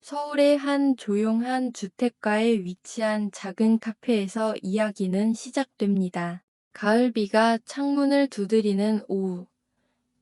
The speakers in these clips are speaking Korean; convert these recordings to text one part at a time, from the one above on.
서울의 한 조용한 주택가에 위치한 작은 카페에서 이야기는 시작됩니다. 가을비가 창문을 두드리는 오후,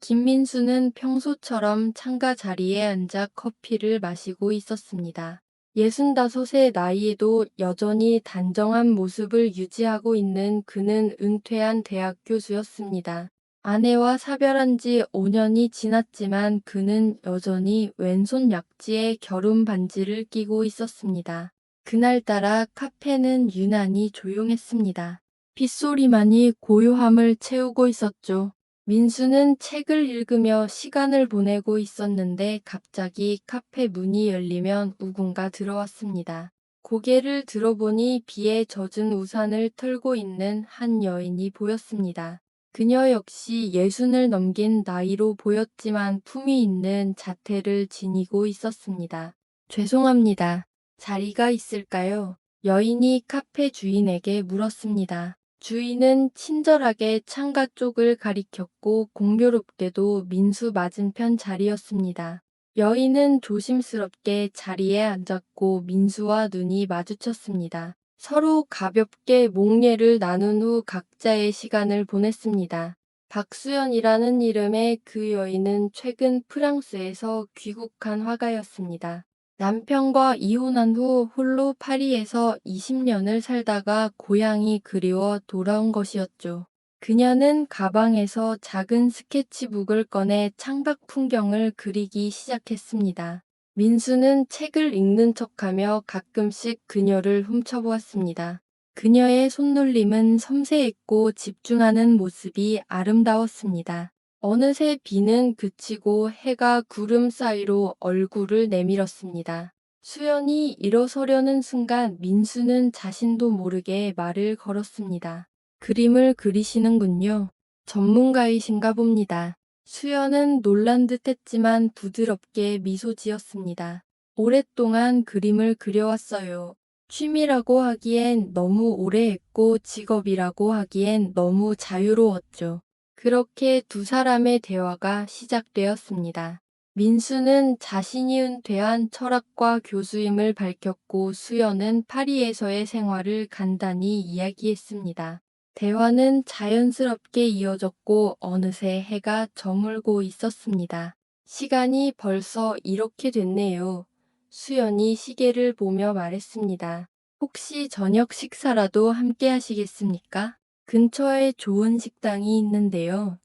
김민수는 평소처럼 창가 자리에 앉아 커피를 마시고 있었습니다. 65의 나이에도 여전히 단정한 모습을 유지하고 있는 그는 은퇴한 대학 교수였습니다. 아내와 사별한 지 5년이 지났지만 그는 여전히 왼손 약지에 결혼 반지를 끼고 있었습니다. 그날따라 카페는 유난히 조용했습니다. 빗소리만이 고요함을 채우고 있었죠. 민수는 책을 읽으며 시간을 보내고 있었는데 갑자기 카페 문이 열리면 누군가 들어왔습니다. 고개를 들어보니 비에 젖은 우산을 털고 있는 한 여인이 보였습니다. 그녀 역시 60을 넘긴 나이로 보였지만 품위 있는 자태를 지니고 있었습니다. 죄송합니다. 자리가 있을까요? 여인이 카페 주인에게 물었습니다. 주인은 친절하게 창가 쪽을 가리켰고 공교롭게도 민수 맞은편 자리였습니다. 여인은 조심스럽게 자리에 앉았고 민수와 눈이 마주쳤습니다. 서로 가볍게 목례를 나눈 후 각자의 시간을 보냈습니다. 박수연이라는 이름의 그 여인은 최근 프랑스에서 귀국한 화가였습니다. 남편과 이혼한 후 홀로 파리에서 20년을 살다가 고향이 그리워 돌아온 것이었죠. 그녀는 가방에서 작은 스케치북을 꺼내 창밖 풍경을 그리기 시작했습니다. 민수는 책을 읽는 척하며 가끔씩 그녀를 훔쳐보았습니다. 그녀의 손놀림은 섬세했고 집중하는 모습이 아름다웠습니다. 어느새 비는 그치고 해가 구름 사이로 얼굴을 내밀었습니다. 수연이 일어서려는 순간 민수는 자신도 모르게 말을 걸었습니다. 그림을 그리시는군요. 전문가이신가 봅니다. 수연은 놀란 듯 했지만 부드럽게 미소 지었습니다. 오랫동안 그림을 그려왔어요. 취미라고 하기엔 너무 오래 했고 직업이라고 하기엔 너무 자유로웠죠. 그렇게 두 사람의 대화가 시작되었습니다. 민수는 자신이 은퇴한 철학과 교수임을 밝혔고 수연은 파리에서의 생활을 간단히 이야기했습니다. 대화는 자연스럽게 이어졌고 어느새 해가 저물고 있었습니다. 시간이 벌써 이렇게 됐네요. 수연이 시계를 보며 말했습니다. 혹시 저녁 식사라도 함께 하시겠습니까? 근처에 좋은 식당이 있는데요.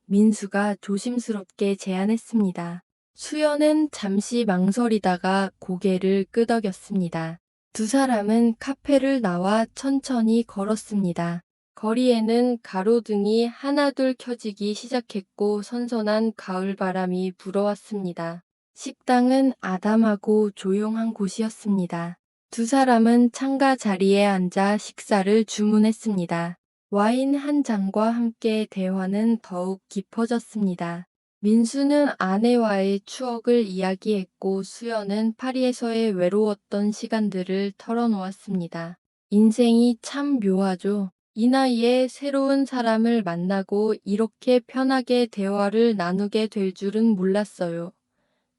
민수가 조심스럽게 제안했습니다. 수연은 잠시 망설이다가 고개를 끄덕였습니다. 두 사람은 카페를 나와 천천히 걸었습니다. 거리에는 가로등이 하나둘 켜지기 시작했고 선선한 가을바람이 불어왔습니다. 식당은 아담하고 조용한 곳이었습니다. 두 사람은 창가 자리에 앉아 식사를 주문했습니다. 와인 한 잔과 함께 대화는 더욱 깊어졌습니다. 민수는 아내와의 추억을 이야기했고 수연은 파리에서의 외로웠던 시간들을 털어놓았습니다. 인생이 참 묘하죠. 이 나이에 새로운 사람을 만나고 이렇게 편하게 대화를 나누게 될 줄은 몰랐어요.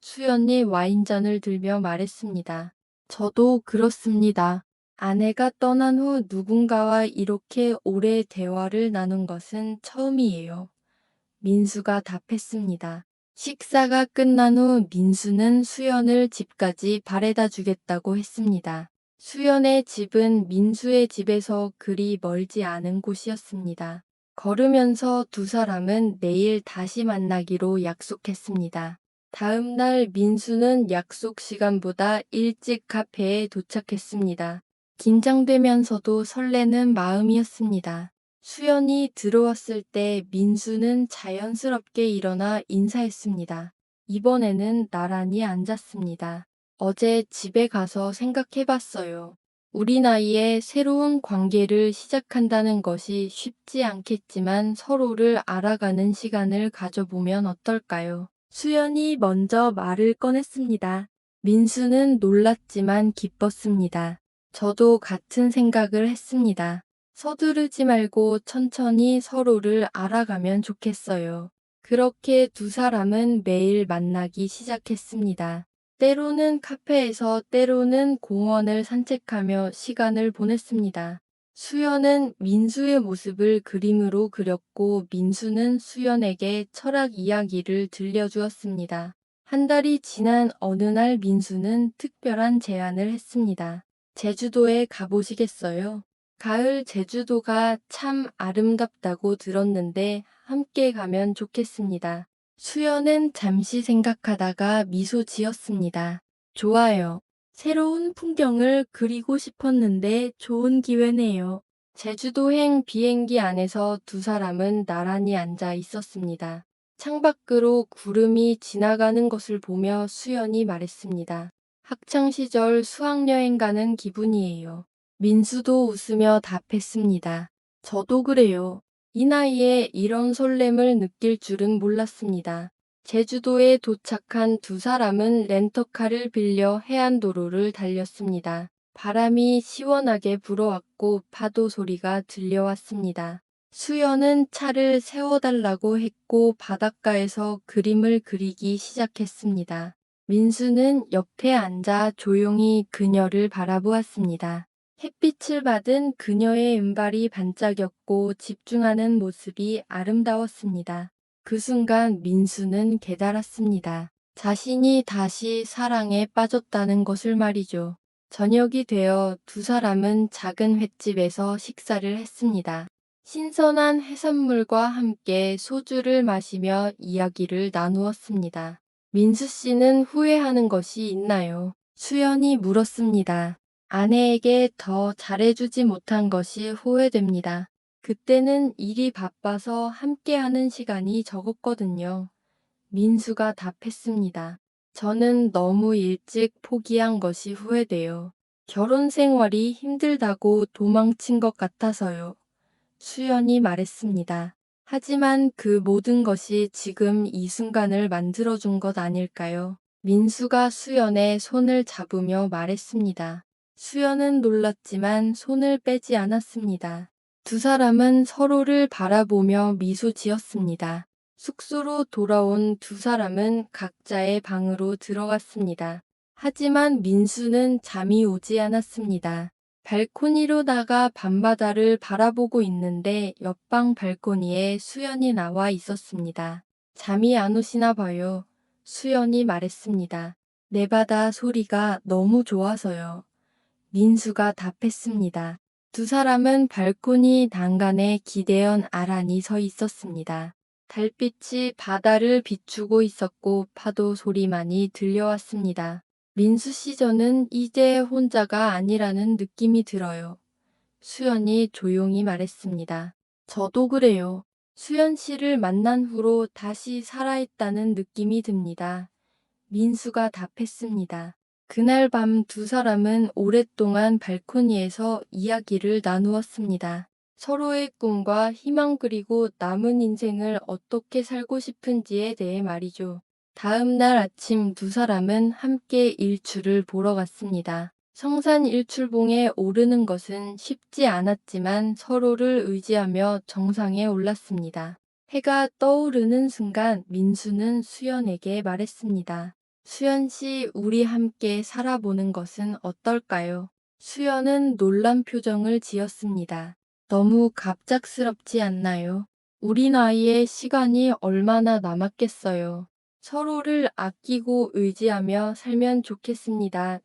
수연이 와인잔을 들며 말했습니다. 저도 그렇습니다. 아내가 떠난 후 누군가와 이렇게 오래 대화를 나눈 것은 처음이에요. 민수가 답했습니다. 식사가 끝난 후 민수는 수연을 집까지 바래다 주겠다고 했습니다. 수연의 집은 민수의 집에서 그리 멀지 않은 곳이었습니다. 걸으면서 두 사람은 내일 다시 만나기로 약속했습니다. 다음 날 민수는 약속 시간보다 일찍 카페에 도착했습니다. 긴장되면서도 설레는 마음이었습니다. 수연이 들어왔을 때 민수는 자연스럽게 일어나 인사했습니다. 이번에는 나란히 앉았습니다. 어제 집에 가서 생각해봤어요. 우리 나이에 새로운 관계를 시작한다는 것이 쉽지 않겠지만 서로를 알아가는 시간을 가져보면 어떨까요? 수연이 먼저 말을 꺼냈습니다. 민수는 놀랐지만 기뻤습니다. 저도 같은 생각을 했습니다. 서두르지 말고 천천히 서로를 알아가면 좋겠어요. 그렇게 두 사람은 매일 만나기 시작했습니다. 때로는 카페에서 때로는 공원을 산책하며 시간을 보냈습니다. 수연은 민수의 모습을 그림으로 그렸고 민수는 수연에게 철학 이야기를 들려주었습니다. 한 달이 지난 어느 날 민수는 특별한 제안을 했습니다. 제주도에 가보시겠어요? 가을 제주도가 참 아름답다고 들었는데 함께 가면 좋겠습니다. 수연은 잠시 생각하다가 미소 지었습니다. 좋아요. 새로운 풍경을 그리고 싶었는데 좋은 기회네요. 제주도행 비행기 안에서 두 사람은 나란히 앉아 있었습니다. 창밖으로 구름이 지나가는 것을 보며 수연이 말했습니다. 학창시절 수학여행 가는 기분이에요. 민수도 웃으며 답했습니다. 저도 그래요. 이 나이에 이런 설렘을 느낄 줄은 몰랐습니다. 제주도에 도착한 두 사람은 렌터카를 빌려 해안도로를 달렸습니다. 바람이 시원하게 불어왔고 파도 소리가 들려왔습니다. 수연은 차를 세워달라고 했고 바닷가에서 그림을 그리기 시작했습니다. 민수는 옆에 앉아 조용히 그녀를 바라보았습니다. 햇빛을 받은 그녀의 은발이 반짝였고 집중하는 모습이 아름다웠습니다. 그 순간 민수는 깨달았습니다. 자신이 다시 사랑에 빠졌다는 것을 말이죠. 저녁이 되어 두 사람은 작은 횟집에서 식사를 했습니다. 신선한 해산물과 함께 소주를 마시며 이야기를 나누었습니다. 민수 씨는 후회하는 것이 있나요? 수연이 물었습니다. 아내에게 더 잘해주지 못한 것이 후회됩니다. 그때는 일이 바빠서 함께하는 시간이 적었거든요. 민수가 답했습니다. 저는 너무 일찍 포기한 것이 후회돼요. 결혼 생활이 힘들다고 도망친 것 같아서요. 수연이 말했습니다. 하지만 그 모든 것이 지금 이 순간을 만들어준 것 아닐까요? 민수가 수연의 손을 잡으며 말했습니다. 수연은 놀랐지만 손을 빼지 않았습니다. 두 사람은 서로를 바라보며 미소 지었습니다. 숙소로 돌아온 두 사람은 각자의 방으로 들어갔습니다. 하지만 민수는 잠이 오지 않았습니다. 발코니로 나가 밤바다를 바라보고 있는데 옆방 발코니에 수연이 나와 있었습니다. 잠이 안 오시나 봐요. 수연이 말했습니다. 내 바다 소리가 너무 좋아서요. 민수가 답했습니다. 두 사람은 발코니 난간에 기대어 나란히 서 있었습니다. 달빛이 바다를 비추고 있었고 파도 소리만이 들려왔습니다. 민수 씨 저는 이제 혼자가 아니라는 느낌이 들어요. 수연이 조용히 말했습니다. 저도 그래요. 수연 씨를 만난 후로 다시 살아있다는 느낌이 듭니다. 민수가 답했습니다. 그날 밤 두 사람은 오랫동안 발코니에서 이야기를 나누었습니다. 서로의 꿈과 희망 그리고 남은 인생을 어떻게 살고 싶은지에 대해 말이죠. 다음 날 아침 두 사람은 함께 일출을 보러 갔습니다. 성산 일출봉에 오르는 것은 쉽지 않았지만 서로를 의지하며 정상에 올랐습니다. 해가 떠오르는 순간 민수는 수연에게 말했습니다. 수연 씨, 우리 함께 살아보는 것은 어떨까요? 수연은 놀란 표정을 지었습니다. 너무 갑작스럽지 않나요? 우리 나이에 시간이 얼마나 남았겠어요. 서로를 아끼고 의지하며 살면 좋겠습니다.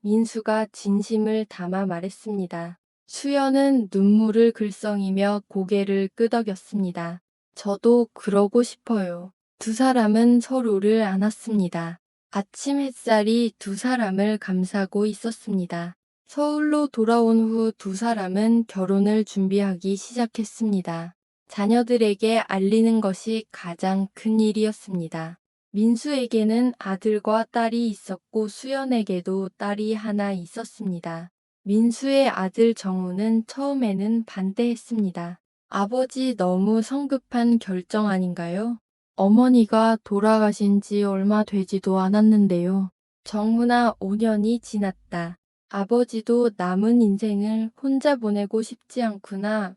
민수가 진심을 담아 말했습니다. 수연은 눈물을 글썽이며 고개를 끄덕였습니다. 저도 그러고 싶어요. 두 사람은 서로를 안았습니다. 아침 햇살이 두 사람을 감싸고 있었습니다. 서울로 돌아온 후 두 사람은 결혼을 준비하기 시작했습니다. 자녀들에게 알리는 것이 가장 큰 일이었습니다. 민수에게는 아들과 딸이 있었고 수연에게도 딸이 하나 있었습니다. 민수의 아들 정우는 처음에는 반대했습니다. 아버지 너무 성급한 결정 아닌가요? 어머니가 돌아가신 지 얼마 되지도 않았는데요. 정훈아 5년이 지났다. 아버지도 남은 인생을 혼자 보내고 싶지 않구나.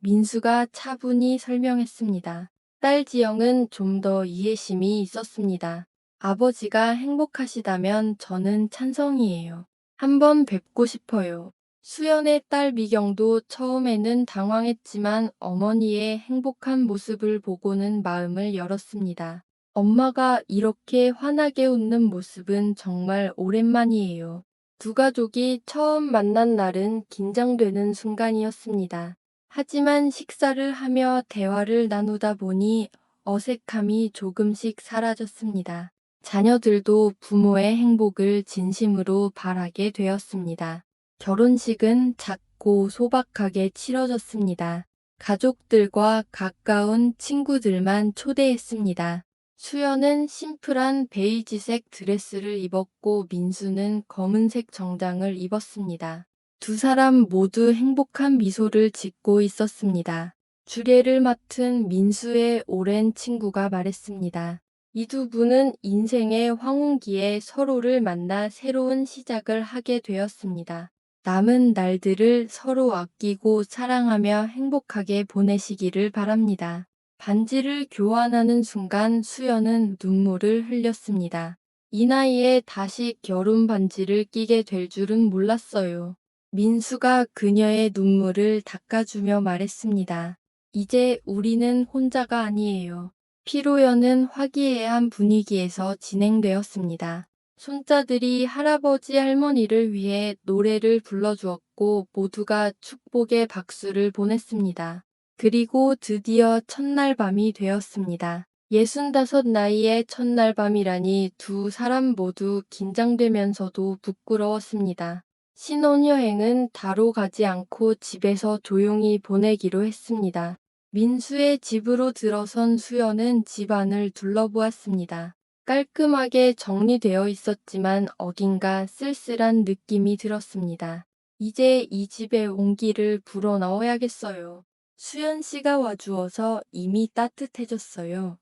민수가 차분히 설명했습니다. 딸 지영은 좀 더 이해심이 있었습니다. 아버지가 행복하시다면 저는 찬성이에요. 한번 뵙고 싶어요. 수연의 딸 미경도 처음에는 당황했지만 어머니의 행복한 모습을 보고는 마음을 열었습니다. 엄마가 이렇게 환하게 웃는 모습은 정말 오랜만이에요. 두 가족이 처음 만난 날은 긴장되는 순간이었습니다. 하지만 식사를 하며 대화를 나누다 보니 어색함이 조금씩 사라졌습니다. 자녀들도 부모의 행복을 진심으로 바라게 되었습니다. 결혼식은 작고 소박하게 치러졌습니다. 가족들과 가까운 친구들만 초대했습니다. 수연은 심플한 베이지색 드레스를 입었고 민수는 검은색 정장을 입었습니다. 두 사람 모두 행복한 미소를 짓고 있었습니다. 주례를 맡은 민수의 오랜 친구가 말했습니다. 이 두 분은 인생의 황혼기에 서로를 만나 새로운 시작을 하게 되었습니다. 남은 날들을 서로 아끼고 사랑하며 행복하게 보내시기를 바랍니다. 반지를 교환하는 순간 수연은 눈물을 흘렸습니다. 이 나이에 다시 결혼 반지를 끼게 될 줄은 몰랐어요. 민수가 그녀의 눈물을 닦아주며 말했습니다. 이제 우리는 혼자가 아니에요. 피로연은 화기애애한 분위기에서 진행되었습니다. 손자들이 할아버지 할머니를 위해 노래를 불러주었고 모두가 축복의 박수를 보냈습니다. 그리고 드디어 첫날 밤이 되었습니다. 65 나이의 첫날 밤이라니 두 사람 모두 긴장되면서도 부끄러웠습니다. 신혼여행은 다로 가지 않고 집에서 조용히 보내기로 했습니다. 민수의 집으로 들어선 수연은 집안을 둘러보았습니다. 깔끔하게 정리되어 있었지만 어딘가 쓸쓸한 느낌이 들었습니다. 이제 이 집의 온기를 불어넣어야겠어요. 수연 씨가 와주어서 이미 따뜻해졌어요.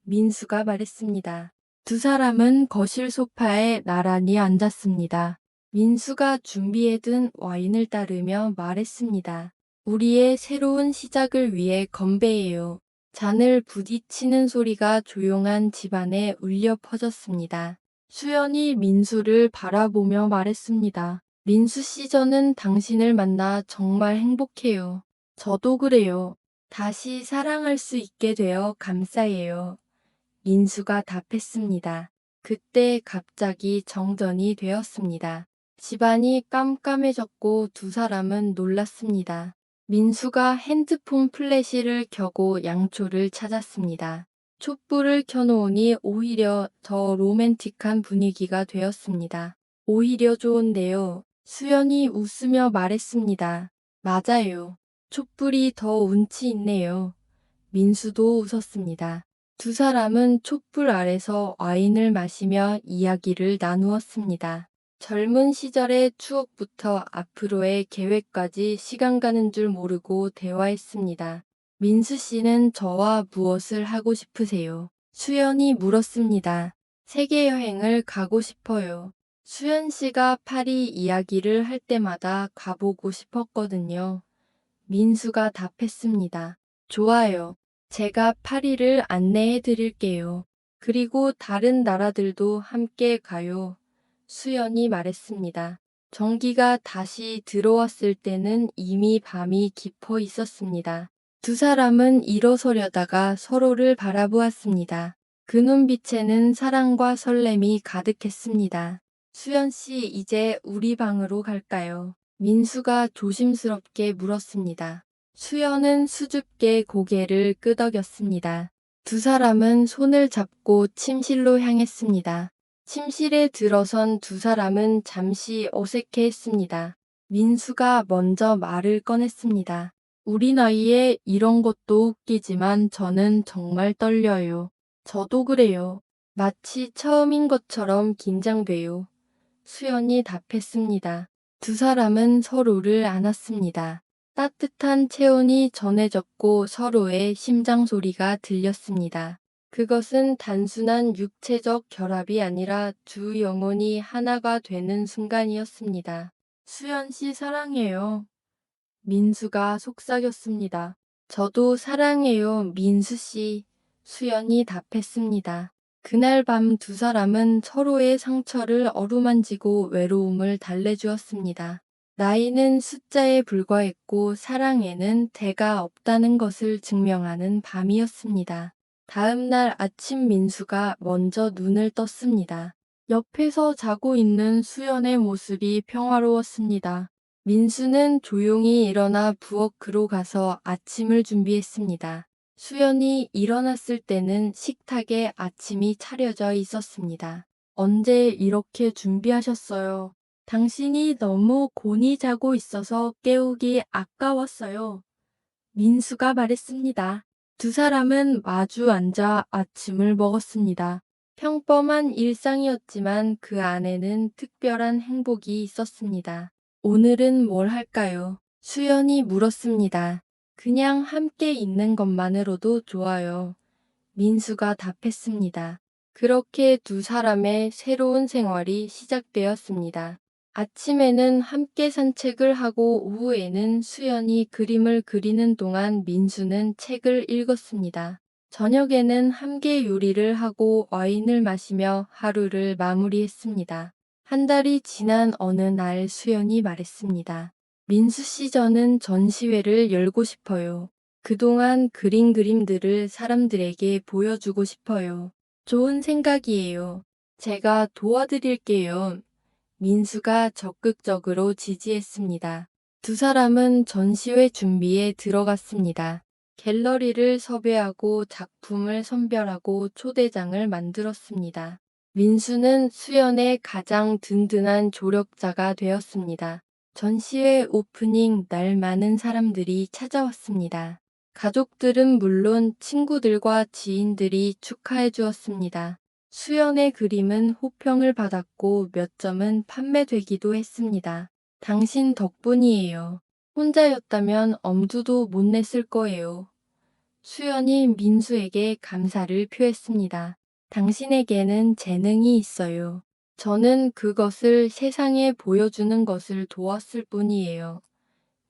민수가 말했습니다. 두 사람은 거실 소파에 나란히 앉았습니다. 민수가 준비해둔 와인을 따르며 말했습니다. 우리의 새로운 시작을 위해 건배해요. 잔을 부딪히는 소리가 조용한 집안에 울려 퍼졌습니다. 수연이 민수를 바라보며 말했습니다. 민수 씨, 저는 당신을 만나 정말 행복해요. 저도 그래요. 다시 사랑할 수 있게 되어 감사해요. 민수가 답했습니다. 그때 갑자기 정전이 되었습니다. 집안이 깜깜해졌고 두 사람은 놀랐습니다. 민수가 핸드폰 플래시를 켜고 양초를 찾았습니다. 촛불을 켜놓으니 오히려 더 로맨틱한 분위기가 되었습니다. 오히려 좋은데요. 수연이 웃으며 말했습니다. 맞아요. 촛불이 더 운치 있네요. 민수도 웃었습니다. 두 사람은 촛불 아래서 와인을 마시며 이야기를 나누었습니다. 젊은 시절의 추억부터 앞으로의 계획까지 시간 가는 줄 모르고 대화했습니다. 민수 씨는 저와 무엇을 하고 싶으세요? 수연이 물었습니다. 세계 여행을 가고 싶어요. 수연 씨가 파리 이야기를 할 때마다 가보고 싶었거든요. 민수가 답했습니다. 좋아요. 제가 파리를 안내해 드릴게요. 그리고 다른 나라들도 함께 가요. 수연이 말했습니다. 전기가 다시 들어왔을 때는 이미 밤이 깊어 있었습니다. 두 사람은 일어서려다가 서로를 바라보았습니다. 그 눈빛에는 사랑과 설렘이 가득했습니다. 수연 씨, 이제 우리 방으로 갈까요? 민수가 조심스럽게 물었습니다. 수연은 수줍게 고개를 끄덕였습니다. 두 사람은 손을 잡고 침실로 향했습니다. 침실에 들어선 두 사람은 잠시 어색해했습니다. 민수가 먼저 말을 꺼냈습니다. 우리 나이에 이런 것도 웃기지만 저는 정말 떨려요. 저도 그래요. 마치 처음인 것처럼 긴장돼요. 수연이 답했습니다. 두 사람은 서로를 안았습니다. 따뜻한 체온이 전해졌고 서로의 심장 소리가 들렸습니다. 그것은 단순한 육체적 결합이 아니라 두 영혼이 하나가 되는 순간이었습니다. 수연 씨, 사랑해요. 민수가 속삭였습니다. 저도 사랑해요, 민수 씨. 수연이 답했습니다. 그날 밤 두 사람은 서로의 상처를 어루만지고 외로움을 달래주었습니다. 나이는 숫자에 불과했고 사랑에는 대가 없다는 것을 증명하는 밤이었습니다. 다음 날 아침 민수가 먼저 눈을 떴습니다. 옆에서 자고 있는 수연의 모습이 평화로웠습니다. 민수는 조용히 일어나 부엌으로 가서 아침을 준비했습니다. 수연이 일어났을 때는 식탁에 아침이 차려져 있었습니다. 언제 이렇게 준비하셨어요? 당신이 너무 곤히 자고 있어서 깨우기 아까웠어요. 민수가 말했습니다. 두 사람은 마주 앉아 아침을 먹었습니다. 평범한 일상이었지만 그 안에는 특별한 행복이 있었습니다. 오늘은 뭘 할까요? 수연이 물었습니다. 그냥 함께 있는 것만으로도 좋아요. 민수가 답했습니다. 그렇게 두 사람의 새로운 생활이 시작되었습니다. 아침에는 함께 산책을 하고 오후에는 수연이 그림을 그리는 동안 민수는 책을 읽었습니다. 저녁에는 함께 요리를 하고 와인을 마시며 하루를 마무리했습니다. 한 달이 지난 어느 날 수연이 말했습니다. 민수 씨, 저는 전시회를 열고 싶어요. 그동안 그린 그림들을 사람들에게 보여주고 싶어요. 좋은 생각이에요. 제가 도와드릴게요. 민수가 적극적으로 지지했습니다. 두 사람은 전시회 준비에 들어갔습니다. 갤러리를 섭외하고 작품을 선별하고 초대장을 만들었습니다. 민수는 수연의 가장 든든한 조력자가 되었습니다. 전시회 오프닝 날 많은 사람들이 찾아왔습니다. 가족들은 물론 친구들과 지인들이 축하해 주었습니다. 수연의 그림은 호평을 받았고 몇 점은 판매되기도 했습니다. 당신 덕분이에요. 혼자였다면 엄두도 못 냈을 거예요. 수연이 민수에게 감사를 표했습니다. 당신에게는 재능이 있어요. 저는 그것을 세상에 보여주는 것을 도왔을 뿐이에요.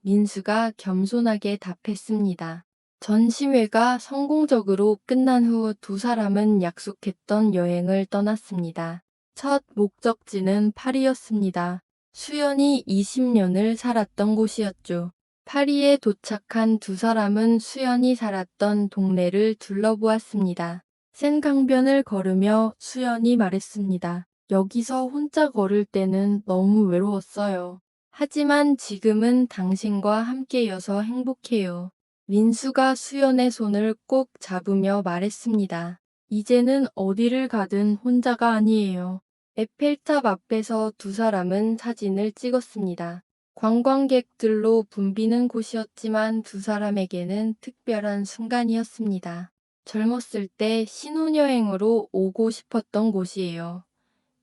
민수가 겸손하게 답했습니다. 전시회가 성공적으로 끝난 후 두 사람은 약속했던 여행을 떠났습니다. 첫 목적지는 파리였습니다. 수연이 20년을 살았던 곳이었죠. 파리에 도착한 두 사람은 수연이 살았던 동네를 둘러보았습니다. 센강변을 걸으며 수연이 말했습니다. 여기서 혼자 걸을 때는 너무 외로웠어요. 하지만 지금은 당신과 함께여서 행복해요. 민수가 수연의 손을 꼭 잡으며 말했습니다. 이제는 어디를 가든 혼자가 아니에요. 에펠탑 앞에서 두 사람은 사진을 찍었습니다. 관광객들로 붐비는 곳이었지만 두 사람에게는 특별한 순간이었습니다. 젊었을 때 신혼여행으로 오고 싶었던 곳이에요.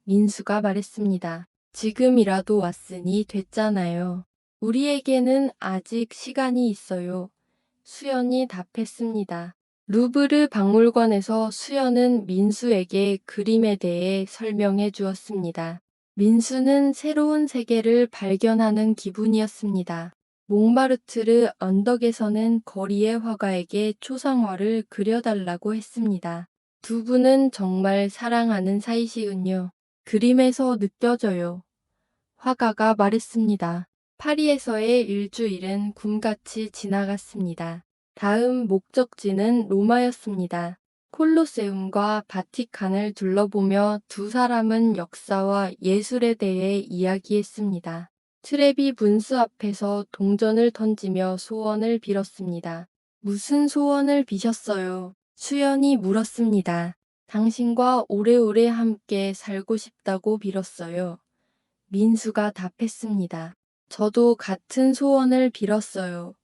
민수가 말했습니다. 지금이라도 왔으니 됐잖아요. 우리에게는 아직 시간이 있어요. 수연이 답했습니다. 루브르 박물관에서 수연은 민수에게 그림에 대해 설명해 주었습니다. 민수는 새로운 세계를 발견하는 기분이었습니다. 몽마르트르 언덕에서는 거리의 화가에게 초상화를 그려달라고 했습니다. 두 분은 정말 사랑하는 사이시군요. 그림에서 느껴져요. 화가가 말했습니다. 파리에서의 일주일은 꿈같이 지나갔습니다. 다음 목적지는 로마였습니다. 콜로세움과 바티칸을 둘러보며 두 사람은 역사와 예술에 대해 이야기했습니다. 트레비 분수 앞에서 동전을 던지며 소원을 빌었습니다. 무슨 소원을 비셨어요? 수연이 물었습니다. 당신과 오래오래 함께 살고 싶다고 빌었어요. 민수가 답했습니다. 저도 같은 소원을 빌었어요.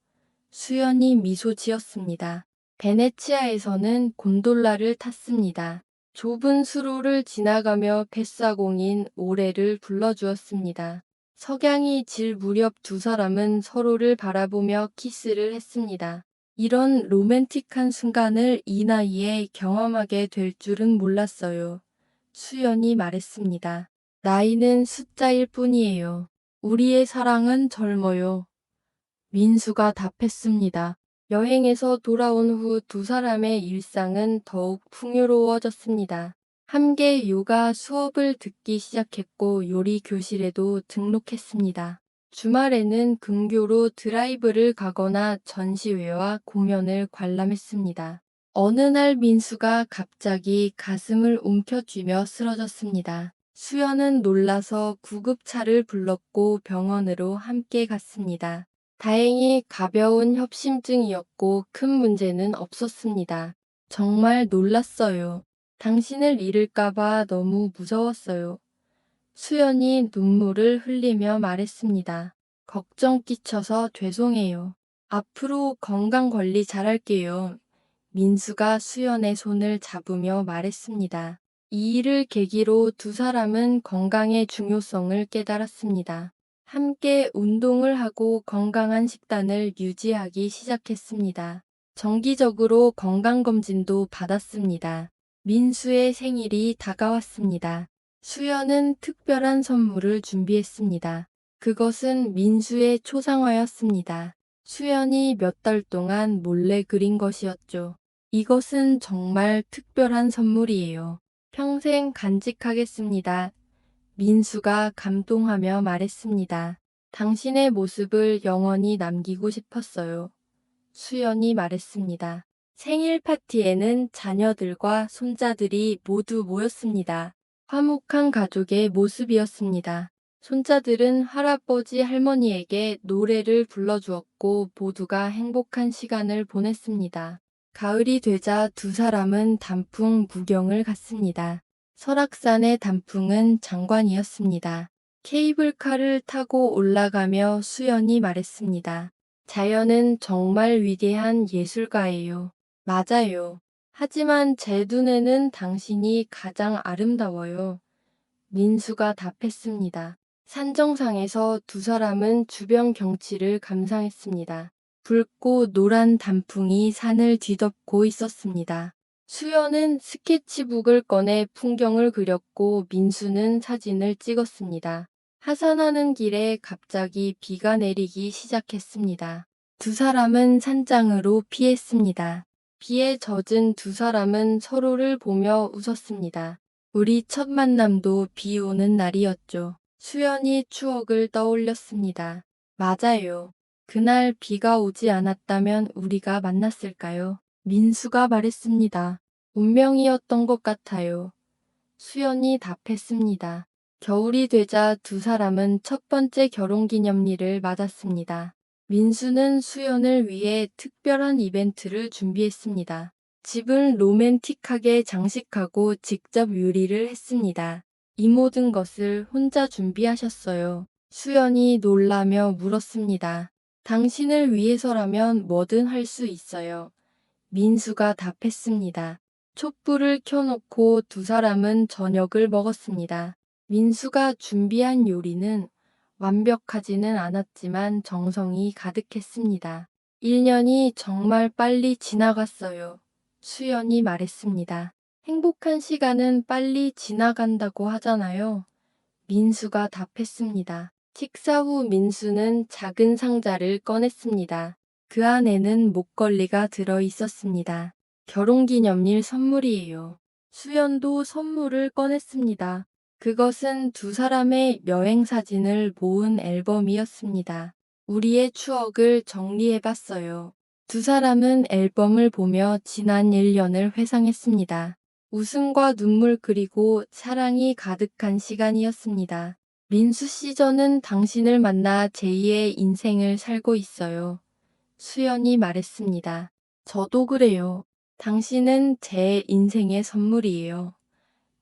수연이 미소 지었습니다. 베네치아에서는 곤돌라를 탔습니다. 좁은 수로를 지나가며 뱃사공인 오래를 불러주었습니다. 석양이 질 무렵 두 사람은 서로를 바라보며 키스를 했습니다. 이런 로맨틱한 순간을 이 나이에 경험하게 될 줄은 몰랐어요. 수연이 말했습니다. 나이는 숫자일 뿐이에요. 우리의 사랑은 젊어요. 민수가 답했습니다. 여행에서 돌아온 후 두 사람의 일상은 더욱 풍요로워졌습니다. 함께 요가 수업을 듣기 시작했고 요리 교실에도 등록했습니다. 주말에는 근교로 드라이브를 가거나 전시회와 공연을 관람했습니다. 어느 날 민수가 갑자기 가슴을 움켜쥐며 쓰러졌습니다. 수연은 놀라서 구급차를 불렀고 병원으로 함께 갔습니다. 다행히 가벼운 협심증이었고 큰 문제는 없었습니다. 정말 놀랐어요. 당신을 잃을까봐 너무 무서웠어요. 수연이 눈물을 흘리며 말했습니다. 걱정 끼쳐서 죄송해요. 앞으로 건강 관리 잘할게요. 민수가 수연의 손을 잡으며 말했습니다. 이 일을 계기로 두 사람은 건강의 중요성을 깨달았습니다. 함께 운동을 하고 건강한 식단을 유지하기 시작했습니다. 정기적으로 건강검진도 받았습니다. 민수의 생일이 다가왔습니다. 수연은 특별한 선물을 준비했습니다. 그것은 민수의 초상화였습니다. 수연이 몇 달 동안 몰래 그린 것이었죠. 이것은 정말 특별한 선물이에요. 평생 간직하겠습니다. 민수가 감동하며 말했습니다. 당신의 모습을 영원히 남기고 싶었어요. 수연이 말했습니다. 생일 파티에는 자녀들과 손자들이 모두 모였습니다. 화목한 가족의 모습이었습니다. 손자들은 할아버지 할머니에게 노래를 불러주었고 모두가 행복한 시간을 보냈습니다. 가을이 되자 두 사람은 단풍 구경을 갔습니다. 설악산의 단풍은 장관이었습니다. 케이블카를 타고 올라가며 수연이 말했습니다. 자연은 정말 위대한 예술가예요. 맞아요. 하지만 제 눈에는 당신이 가장 아름다워요. 민수가 답했습니다. 산정상에서 두 사람은 주변 경치를 감상했습니다. 붉고 노란 단풍이 산을 뒤덮고 있었습니다. 수연은 스케치북을 꺼내 풍경을 그렸고 민수는 사진을 찍었습니다. 하산하는 길에 갑자기 비가 내리기 시작했습니다. 두 사람은 산장으로 피했습니다. 비에 젖은 두 사람은 서로를 보며 웃었습니다. 우리 첫 만남도 비 오는 날이었죠. 수연이 추억을 떠올렸습니다. 맞아요. 그날 비가 오지 않았다면 우리가 만났을까요? 민수가 말했습니다. 운명이었던 것 같아요. 수연이 답했습니다. 겨울이 되자 두 사람은 첫 번째 결혼기념일을 맞았습니다. 민수는 수연을 위해 특별한 이벤트를 준비했습니다. 집을 로맨틱하게 장식하고 직접 요리를 했습니다. 이 모든 것을 혼자 준비하셨어요. 수연이 놀라며 물었습니다. 당신을 위해서라면 뭐든 할 수 있어요. 민수가 답했습니다. 촛불을 켜놓고 두 사람은 저녁을 먹었습니다. 민수가 준비한 요리는 완벽하지는 않았지만 정성이 가득했습니다. 1년이 정말 빨리 지나갔어요. 수연이 말했습니다. 행복한 시간은 빨리 지나간다고 하잖아요. 민수가 답했습니다. 식사 후 민수는 작은 상자를 꺼냈습니다. 그 안에는 목걸이가 들어 있었습니다. 결혼기념일 선물이에요. 수연도 선물을 꺼냈습니다. 그것은 두 사람의 여행 사진을 모은 앨범이었습니다. 우리의 추억을 정리해봤어요. 두 사람은 앨범을 보며 지난 1년을 회상했습니다. 웃음과 눈물 그리고 사랑이 가득한 시간이었습니다. 민수 씨, 저는 당신을 만나 제2의 인생을 살고 있어요. 수연이 말했습니다. 저도 그래요. 당신은 제 인생의 선물이에요.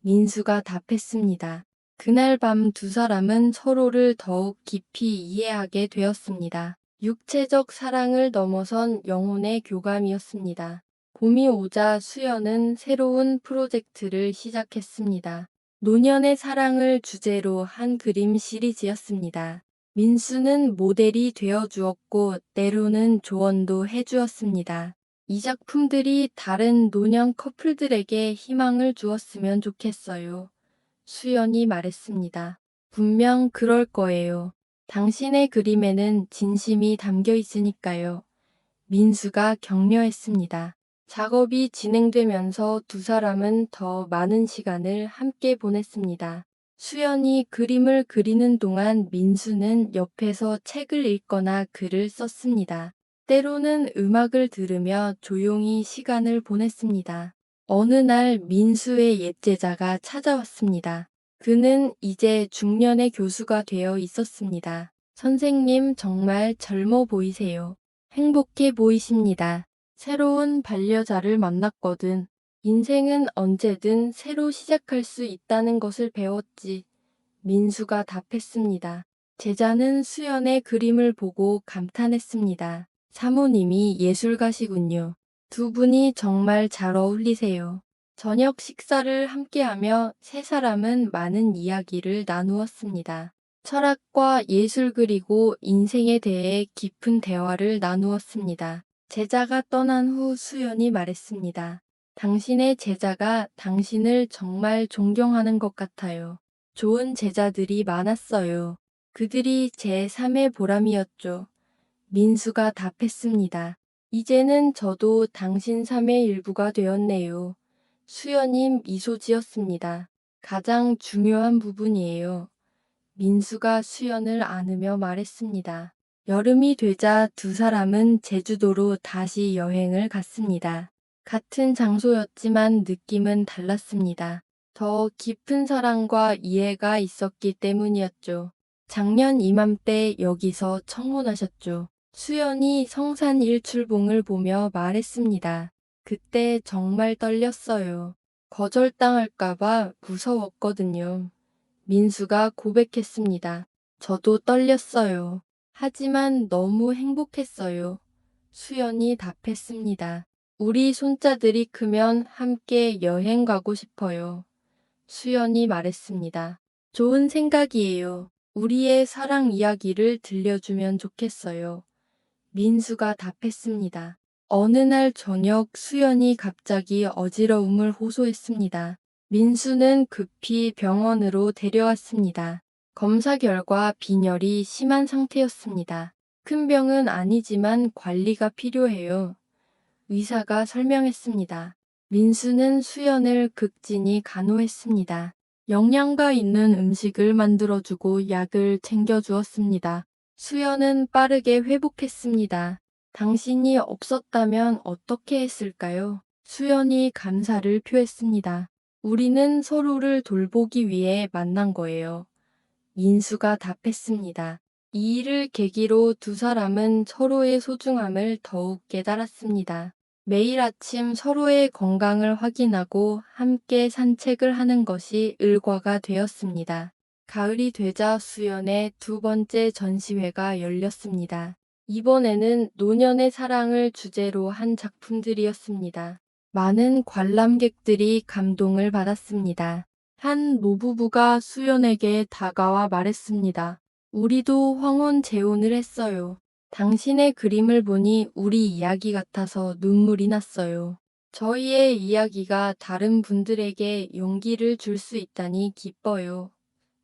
민수가 답했습니다. 그날 밤 두 사람은 서로를 더욱 깊이 이해하게 되었습니다. 육체적 사랑을 넘어선 영혼의 교감이었습니다. 봄이 오자 수연은 새로운 프로젝트를 시작했습니다. 노년의 사랑을 주제로 한 그림 시리즈였습니다. 민수는 모델이 되어 주었고 때로는 조언도 해주었습니다. 이 작품들이 다른 노년 커플들에게 희망을 주었으면 좋겠어요. 수연이 말했습니다. 분명 그럴 거예요. 당신의 그림에는 진심이 담겨 있으니까요. 민수가 격려했습니다. 작업이 진행되면서 두 사람은 더 많은 시간을 함께 보냈습니다. 수연이 그림을 그리는 동안 민수는 옆에서 책을 읽거나 글을 썼습니다. 때로는 음악을 들으며 조용히 시간을 보냈습니다. 어느 날 민수의 옛 제자가 찾아왔습니다. 그는 이제 중년의 교수가 되어 있었습니다. 선생님, 정말 젊어 보이세요. 행복해 보이십니다. 새로운 반려자를 만났거든. 인생은 언제든 새로 시작할 수 있다는 것을 배웠지. 민수가 답했습니다. 제자는 수연의 그림을 보고 감탄했습니다. 사모님이 예술가시군요. 두 분이 정말 잘 어울리세요. 저녁 식사를 함께하며 세 사람은 많은 이야기를 나누었습니다. 철학과 예술 그리고 인생에 대해 깊은 대화를 나누었습니다. 제자가 떠난 후 수연이 말했습니다. 당신의 제자가 당신을 정말 존경하는 것 같아요. 좋은 제자들이 많았어요. 그들이 제 삶의 보람이었죠. 민수가 답했습니다. 이제는 저도 당신 삶의 일부가 되었네요. 수연이 미소 지었습니다. 가장 중요한 부분이에요. 민수가 수연을 안으며 말했습니다. 여름이 되자 두 사람은 제주도로 다시 여행을 갔습니다. 같은 장소였지만 느낌은 달랐습니다. 더 깊은 사랑과 이해가 있었기 때문이었죠. 작년 이맘때 여기서 청혼하셨죠. 수연이 성산 일출봉을 보며 말했습니다. 그때 정말 떨렸어요. 거절당할까봐 무서웠거든요. 민수가 고백했습니다. 저도 떨렸어요. 하지만 너무 행복했어요. 수연이 답했습니다. 우리 손자들이 크면 함께 여행 가고 싶어요. 수연이 말했습니다. 좋은 생각이에요. 우리의 사랑 이야기를 들려주면 좋겠어요. 민수가 답했습니다. 어느 날 저녁 수연이 갑자기 어지러움을 호소했습니다. 민수는 급히 병원으로 데려왔습니다. 검사 결과 빈혈이 심한 상태였습니다. 큰 병은 아니지만 관리가 필요해요. 의사가 설명했습니다. 민수는 수연을 극진히 간호했습니다. 영양가 있는 음식을 만들어주고 약을 챙겨주었습니다. 수연은 빠르게 회복했습니다. 당신이 없었다면 어떻게 했을까요? 수연이 감사를 표했습니다. 우리는 서로를 돌보기 위해 만난 거예요. 민수가 답했습니다. 이 일을 계기로 두 사람은 서로의 소중함을 더욱 깨달았습니다. 매일 아침 서로의 건강을 확인하고 함께 산책을 하는 것이 일과가 되었습니다. 가을이 되자 수연의 두 번째 전시회가 열렸습니다. 이번에는 노년의 사랑을 주제로 한 작품들이었습니다. 많은 관람객들이 감동을 받았습니다. 한 노부부가 수연에게 다가와 말했습니다. 우리도 황혼 재혼을 했어요. 당신의 그림을 보니 우리 이야기 같아서 눈물이 났어요. 저희의 이야기가 다른 분들에게 용기를 줄 수 있다니 기뻐요.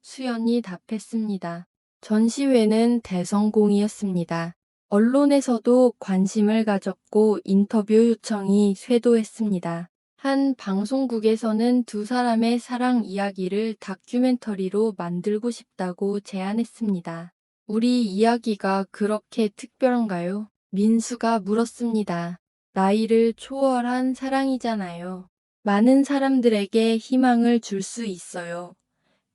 수연이 답했습니다. 전시회는 대성공이었습니다. 언론에서도 관심을 가졌고 인터뷰 요청이 쇄도했습니다. 한 방송국에서는 두 사람의 사랑 이야기를 다큐멘터리로 만들고 싶다고 제안했습니다. 우리 이야기가 그렇게 특별한가요? 민수가 물었습니다. 나이를 초월한 사랑이잖아요. 많은 사람들에게 희망을 줄 수 있어요.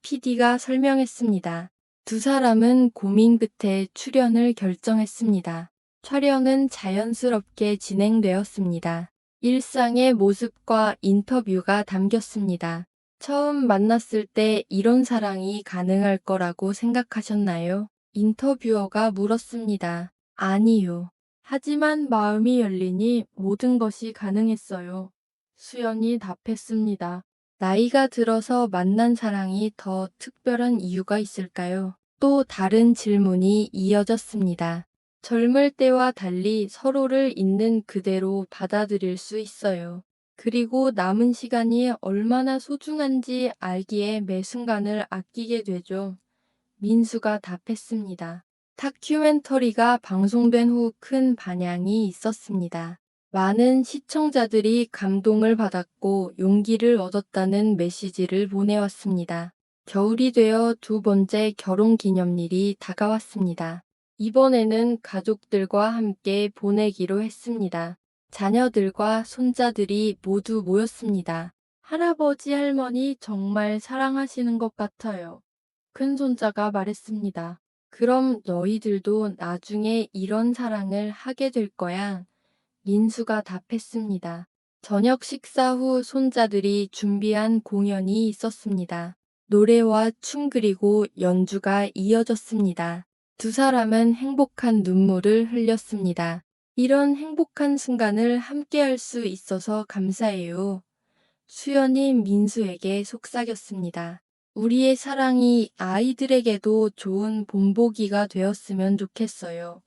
PD가 설명했습니다. 두 사람은 고민 끝에 출연을 결정했습니다. 촬영은 자연스럽게 진행되었습니다. 일상의 모습과 인터뷰가 담겼습니다. 처음 만났을 때 이런 사랑이 가능할 거라고 생각하셨나요? 인터뷰어가 물었습니다. 아니요. 하지만 마음이 열리니 모든 것이 가능했어요. 수연이 답했습니다. 나이가 들어서 만난 사랑이 더 특별한 이유가 있을까요? 또 다른 질문이 이어졌습니다. 젊을 때와 달리 서로를 있는 그대로 받아들일 수 있어요. 그리고 남은 시간이 얼마나 소중한지 알기에 매 순간을 아끼게 되죠. 민수가 답했습니다. 다큐멘터리가 방송된 후 큰 반향이 있었습니다. 많은 시청자들이 감동을 받았고 용기를 얻었다는 메시지를 보내왔습니다. 겨울이 되어 두 번째 결혼 기념일이 다가왔습니다. 이번에는 가족들과 함께 보내기로 했습니다. 자녀들과 손자들이 모두 모였습니다. 할아버지, 할머니 정말 사랑하시는 것 같아요. 큰손자가 말했습니다. 그럼 너희들도 나중에 이런 사랑을 하게 될 거야. 민수가 답했습니다. 저녁 식사 후 손자들이 준비한 공연이 있었습니다. 노래와 춤 그리고 연주가 이어졌습니다. 두 사람은 행복한 눈물을 흘렸습니다. 이런 행복한 순간을 함께 할 수 있어서 감사해요. 수연이 민수에게 속삭였습니다. 우리의 사랑이 아이들에게도 좋은 본보기가 되었으면 좋겠어요.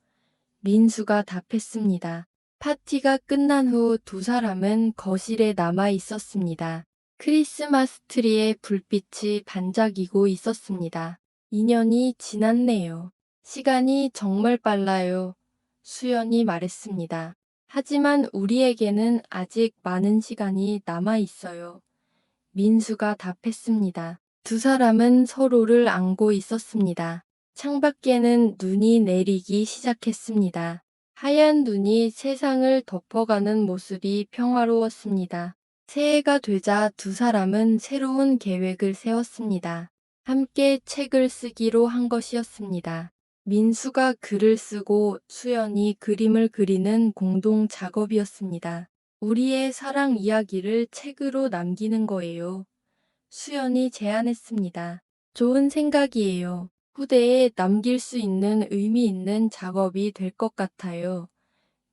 민수가 답했습니다. 파티가 끝난 후 두 사람은 거실에 남아 있었습니다. 크리스마스 트리에 불빛이 반짝이고 있었습니다. 2년이 지났네요. 시간이 정말 빨라요. 수연이 말했습니다. 하지만 우리에게는 아직 많은 시간이 남아 있어요. 민수가 답했습니다. 두 사람은 서로를 안고 있었습니다. 창밖에는 눈이 내리기 시작했습니다. 하얀 눈이 세상을 덮어가는 모습이 평화로웠습니다. 새해가 되자 두 사람은 새로운 계획을 세웠습니다. 함께 책을 쓰기로 한 것이었습니다. 민수가 글을 쓰고 수연이 그림을 그리는 공동 작업이었습니다. 우리의 사랑 이야기를 책으로 남기는 거예요. 수연이 제안했습니다. 좋은 생각이에요. 후대에 남길 수 있는 의미 있는 작업이 될 것 같아요.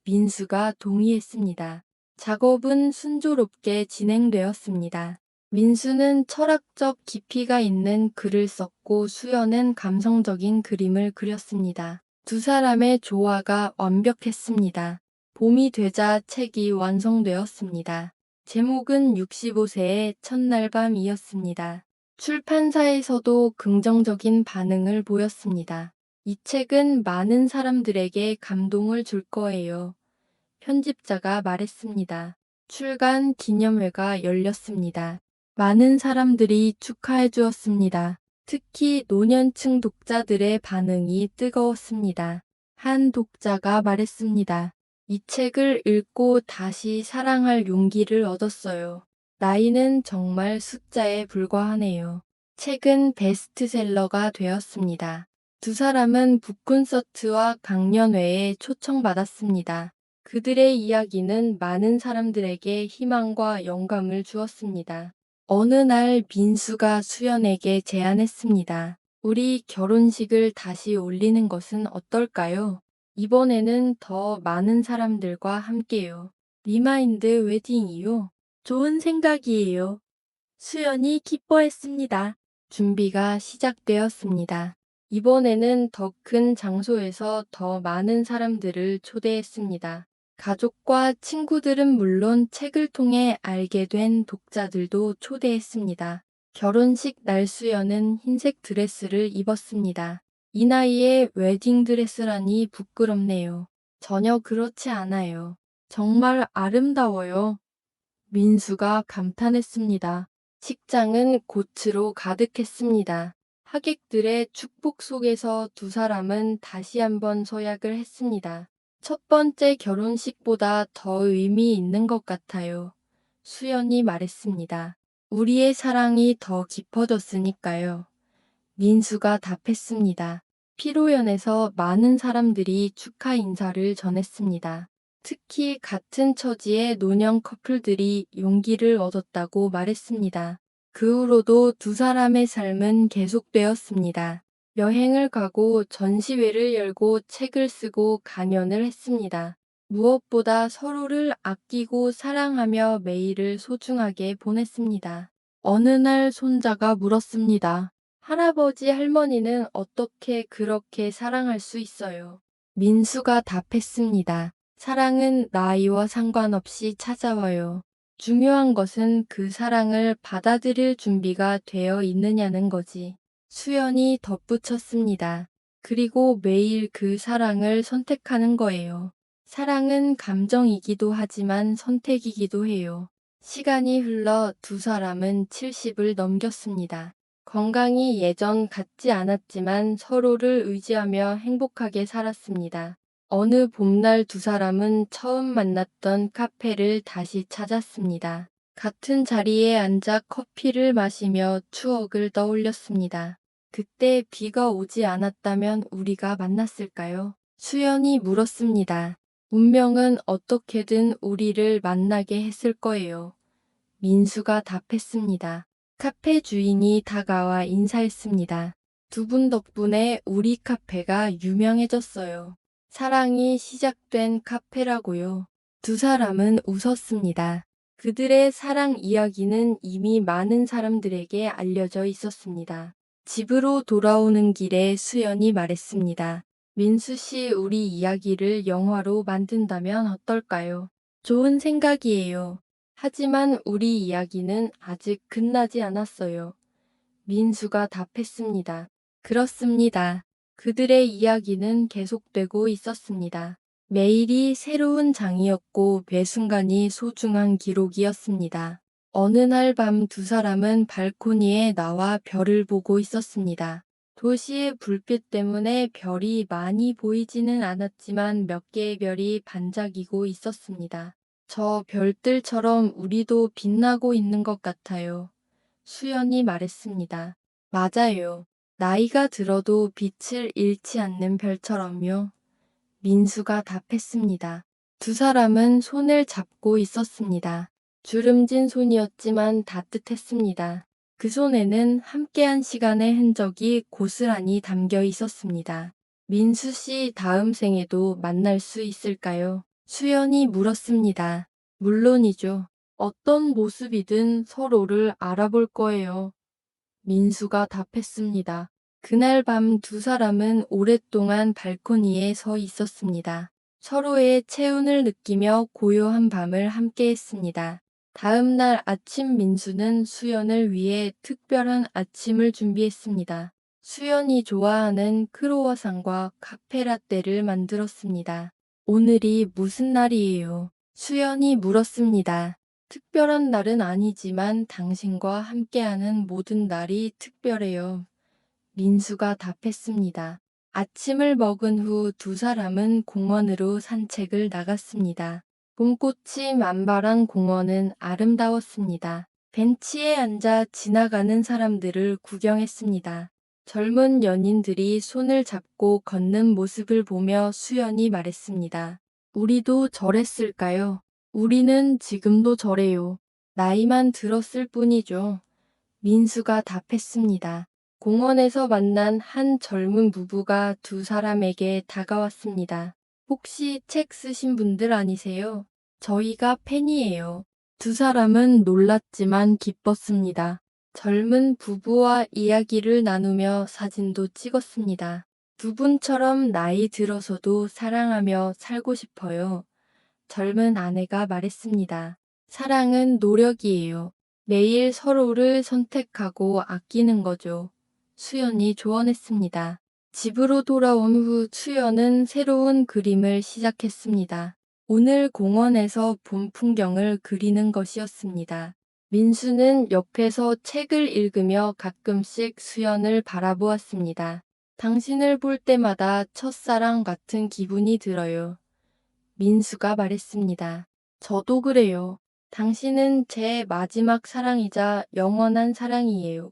민수가 동의했습니다. 작업은 순조롭게 진행되었습니다. 민수는 철학적 깊이가 있는 글을 썼고 수연은 감성적인 그림을 그렸습니다. 두 사람의 조화가 완벽했습니다. 봄이 되자 책이 완성되었습니다. 제목은 65세의 첫날 밤이었습니다. 출판사에서도 긍정적인 반응을 보였습니다. 이 책은 많은 사람들에게 감동을 줄 거예요. 편집자가 말했습니다. 출간 기념회가 열렸습니다. 많은 사람들이 축하해 주었습니다. 특히 노년층 독자들의 반응이 뜨거웠습니다. 한 독자가 말했습니다. 이 책을 읽고 다시 사랑할 용기를 얻었어요. 나이는 정말 숫자에 불과하네요. 책은 베스트셀러가 되었습니다. 두 사람은 북콘서트와 강연회에 초청받았습니다. 그들의 이야기는 많은 사람들에게 희망과 영감을 주었습니다. 어느 날 민수가 수연에게 제안했습니다. 우리 결혼식을 다시 올리는 것은 어떨까요? 이번에는 더 많은 사람들과 함께요. 리마인드 웨딩이요. 좋은 생각이에요. 수연이 기뻐했습니다. 준비가 시작되었습니다. 이번에는 더 큰 장소에서 더 많은 사람들을 초대했습니다. 가족과 친구들은 물론 책을 통해 알게 된 독자들도 초대했습니다. 결혼식 날 수연은 흰색 드레스를 입었습니다. 이 나이에 웨딩 드레스라니 부끄럽네요. 전혀 그렇지 않아요. 정말 아름다워요. 민수가 감탄했습니다. 식장은 꽃으로 가득했습니다. 하객들의 축복 속에서 두 사람은 다시 한번 서약을 했습니다. 첫 번째 결혼식보다 더 의미 있는 것 같아요. 수연이 말했습니다. 우리의 사랑이 더 깊어졌으니까요. 민수가 답했습니다. 피로연에서 많은 사람들이 축하 인사를 전했습니다. 특히 같은 처지의 노년 커플들이 용기를 얻었다고 말했습니다. 그 후로도 두 사람의 삶은 계속되었습니다. 여행을 가고 전시회를 열고 책을 쓰고 강연을 했습니다. 무엇보다 서로를 아끼고 사랑하며 매일을 소중하게 보냈습니다. 어느 날 손자가 물었습니다. 할아버지, 할머니는 어떻게 그렇게 사랑할 수 있어요? 민수가 답했습니다. 사랑은 나이와 상관없이 찾아와요. 중요한 것은 그 사랑을 받아들일 준비가 되어 있느냐는 거지. 수연이 덧붙였습니다. 그리고 매일 그 사랑을 선택하는 거예요. 사랑은 감정이기도 하지만 선택이기도 해요. 시간이 흘러 두 사람은 70을 넘겼습니다. 건강이 예전 같지 않았지만 서로를 의지하며 행복하게 살았습니다. 어느 봄날 두 사람은 처음 만났던 카페를 다시 찾았습니다. 같은 자리에 앉아 커피를 마시며 추억을 떠올렸습니다. 그때 비가 오지 않았다면 우리가 만났을까요? 수연이 물었습니다. 운명은 어떻게든 우리를 만나게 했을 거예요. 민수가 답했습니다. 카페 주인이 다가와 인사했습니다. 두 분 덕분에 우리 카페가 유명해졌어요. 사랑이 시작된 카페라고요. 두 사람은 웃었습니다. 그들의 사랑 이야기는 이미 많은 사람들에게 알려져 있었습니다. 집으로 돌아오는 길에 수연이 말했습니다. 민수 씨, 우리 이야기를 영화로 만든다면 어떨까요? 좋은 생각이에요. 하지만 우리 이야기는 아직 끝나지 않았어요. 민수가 답했습니다. 그렇습니다. 그들의 이야기는 계속되고 있었습니다. 매일이 새로운 장이었고 매 순간이 소중한 기록이었습니다. 어느 날 밤 두 사람은 발코니에 나와 별을 보고 있었습니다. 도시의 불빛 때문에 별이 많이 보이지는 않았지만 몇 개의 별이 반짝이고 있었습니다. 저 별들처럼 우리도 빛나고 있는 것 같아요. 수연이 말했습니다. 맞아요. 나이가 들어도 빛을 잃지 않는 별처럼요. 민수가 답했습니다. 두 사람은 손을 잡고 있었습니다. 주름진 손이었지만 따뜻했습니다. 그 손에는 함께한 시간의 흔적이 고스란히 담겨 있었습니다. 민수 씨, 다음 생에도 만날 수 있을까요? 수연이 물었습니다. 물론이죠. 어떤 모습이든 서로를 알아볼 거예요. 민수가 답했습니다. 그날 밤 두 사람은 오랫동안 발코니에 서 있었습니다. 서로의 체온을 느끼며 고요한 밤을 함께했습니다. 다음 날 아침, 민수는 수연을 위해 특별한 아침을 준비했습니다. 수연이 좋아하는 크로와상과 카페라떼를 만들었습니다. 오늘이 무슨 날이에요? 수연이 물었습니다. 특별한 날은 아니지만 당신과 함께하는 모든 날이 특별해요. 민수가 답했습니다. 아침을 먹은 후 두 사람은 공원으로 산책을 나갔습니다. 봄꽃이 만발한 공원은 아름다웠습니다. 벤치에 앉아 지나가는 사람들을 구경했습니다. 젊은 연인들이 손을 잡고 걷는 모습을 보며 수연이 말했습니다. 우리도 저랬을까요? 우리는 지금도 저래요. 나이만 들었을 뿐이죠. 민수가 답했습니다. 공원에서 만난 한 젊은 부부가 두 사람에게 다가왔습니다. 혹시 책 쓰신 분들 아니세요? 저희가 팬이에요. 두 사람은 놀랐지만 기뻤습니다. 젊은 부부와 이야기를 나누며 사진도 찍었습니다. 두 분처럼 나이 들어서도 사랑하며 살고 싶어요. 젊은 아내가 말했습니다. 사랑은 노력이에요. 매일 서로를 선택하고 아끼는 거죠. 수연이 조언했습니다. 집으로 돌아온 후 수연은 새로운 그림을 시작했습니다. 오늘 공원에서 봄 풍경을 그리는 것이었습니다. 민수는 옆에서 책을 읽으며 가끔씩 수연을 바라보았습니다. 당신을 볼 때마다 첫사랑 같은 기분이 들어요. 민수가 말했습니다. 저도 그래요. 당신은 제 마지막 사랑이자 영원한 사랑이에요.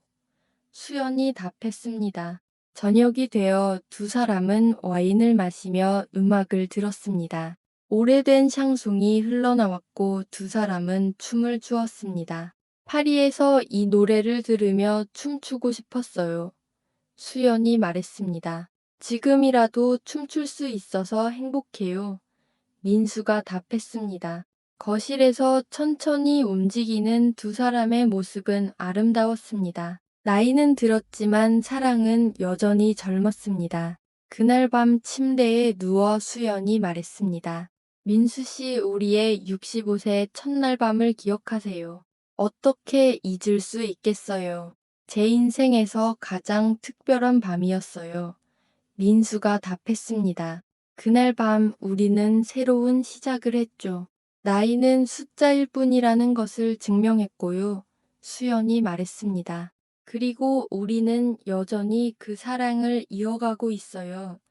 수연이 답했습니다. 저녁이 되어 두 사람은 와인을 마시며 음악을 들었습니다. 오래된 샹송이 흘러나왔고 두 사람은 춤을 추었습니다. 파리에서 이 노래를 들으며 춤추고 싶었어요. 수연이 말했습니다. 지금이라도 춤출 수 있어서 행복해요. 민수가 답했습니다. 거실에서 천천히 움직이는 두 사람의 모습은 아름다웠습니다. 나이는 들었지만 사랑은 여전히 젊었습니다. 그날 밤 침대에 누워 수연이 말했습니다. 민수 씨, 우리의 65세 첫날 밤을 기억하세요. 어떻게 잊을 수 있겠어요. 제 인생에서 가장 특별한 밤이었어요. 민수가 답했습니다. 그날 밤 우리는 새로운 시작을 했죠. 나이는 숫자일 뿐이라는 것을 증명했고요. 수연이 말했습니다. 그리고 우리는 여전히 그 사랑을 이어가고 있어요.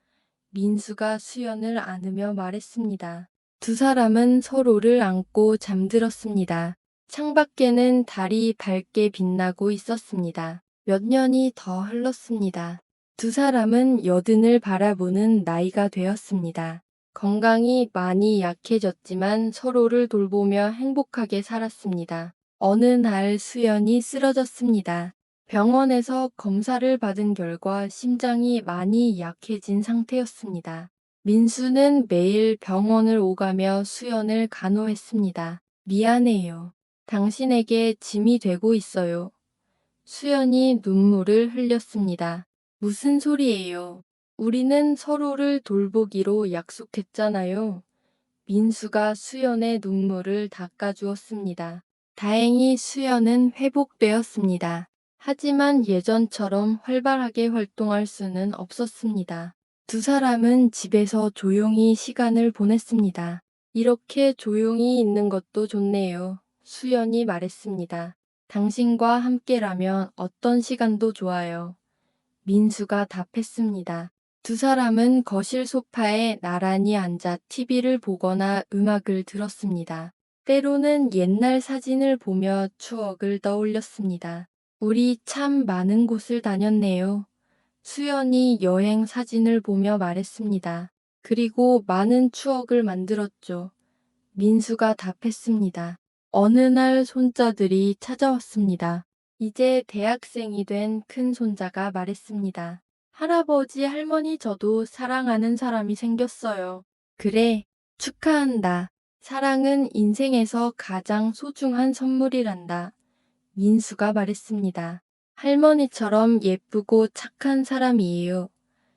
민수가 수연을 안으며 말했습니다. 두 사람은 서로를 안고 잠들었습니다. 창밖에는 달이 밝게 빛나고 있었습니다. 몇 년이 더 흘렀습니다. 두 사람은 여든을 바라보는 나이가 되었습니다. 건강이 많이 약해졌지만 서로를 돌보며 행복하게 살았습니다. 어느 날 수연이 쓰러졌습니다. 병원에서 검사를 받은 결과 심장이 많이 약해진 상태였습니다. 민수는 매일 병원을 오가며 수연을 간호했습니다. 미안해요. 당신에게 짐이 되고 있어요. 수연이 눈물을 흘렸습니다. 무슨 소리예요? 우리는 서로를 돌보기로 약속했잖아요. 민수가 수연의 눈물을 닦아주었습니다. 다행히 수연은 회복되었습니다. 하지만 예전처럼 활발하게 활동할 수는 없었습니다. 두 사람은 집에서 조용히 시간을 보냈습니다. 이렇게 조용히 있는 것도 좋네요. 수연이 말했습니다. 당신과 함께라면 어떤 시간도 좋아요. 민수가 답했습니다. 두 사람은 거실 소파에 나란히 앉아 TV를 보거나 음악을 들었습니다. 때로는 옛날 사진을 보며 추억을 떠올렸습니다. 우리 참 많은 곳을 다녔네요. 수연이 여행 사진을 보며 말했습니다. 그리고 많은 추억을 만들었죠. 민수가 답했습니다. 어느 날 손자들이 찾아왔습니다. 이제 대학생이 된 큰 손자가 말했습니다. 할아버지, 할머니, 저도 사랑하는 사람이 생겼어요. 그래, 축하한다. 사랑은 인생에서 가장 소중한 선물이란다. 민수가 말했습니다. 할머니처럼 예쁘고 착한 사람이에요.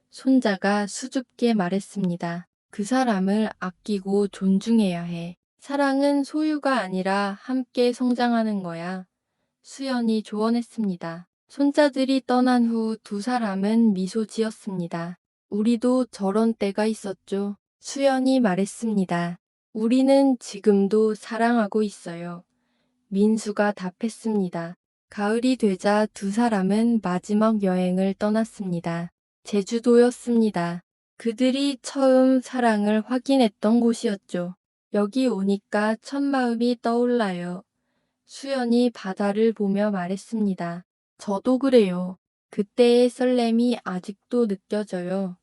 손자가 수줍게 말했습니다. 그 사람을 아끼고 존중해야 해. 사랑은 소유가 아니라 함께 성장하는 거야. 수연이 조언했습니다. 손자들이 떠난 후 두 사람은 미소 지었습니다. 우리도 저런 때가 있었죠. 수연이 말했습니다. 우리는 지금도 사랑하고 있어요. 민수가 답했습니다. 가을이 되자 두 사람은 마지막 여행을 떠났습니다. 제주도였습니다. 그들이 처음 사랑을 확인했던 곳이었죠. 여기 오니까 첫 마음이 떠올라요. 수연이 바다를 보며 말했습니다. 저도 그래요. 그때의 설렘이 아직도 느껴져요.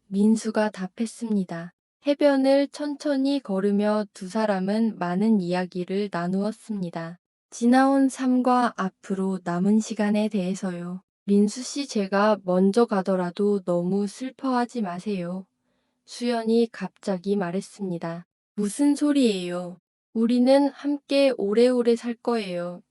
민수가 답했습니다. 해변을 천천히 걸으며 두 사람은 많은 이야기를 나누었습니다. 지나온 삶과 앞으로 남은 시간에 대해서요. 민수 씨, 제가 먼저 가더라도 너무 슬퍼하지 마세요. 수연이 갑자기 말했습니다. 무슨 소리예요? 우리는 함께 오래오래 살 거예요.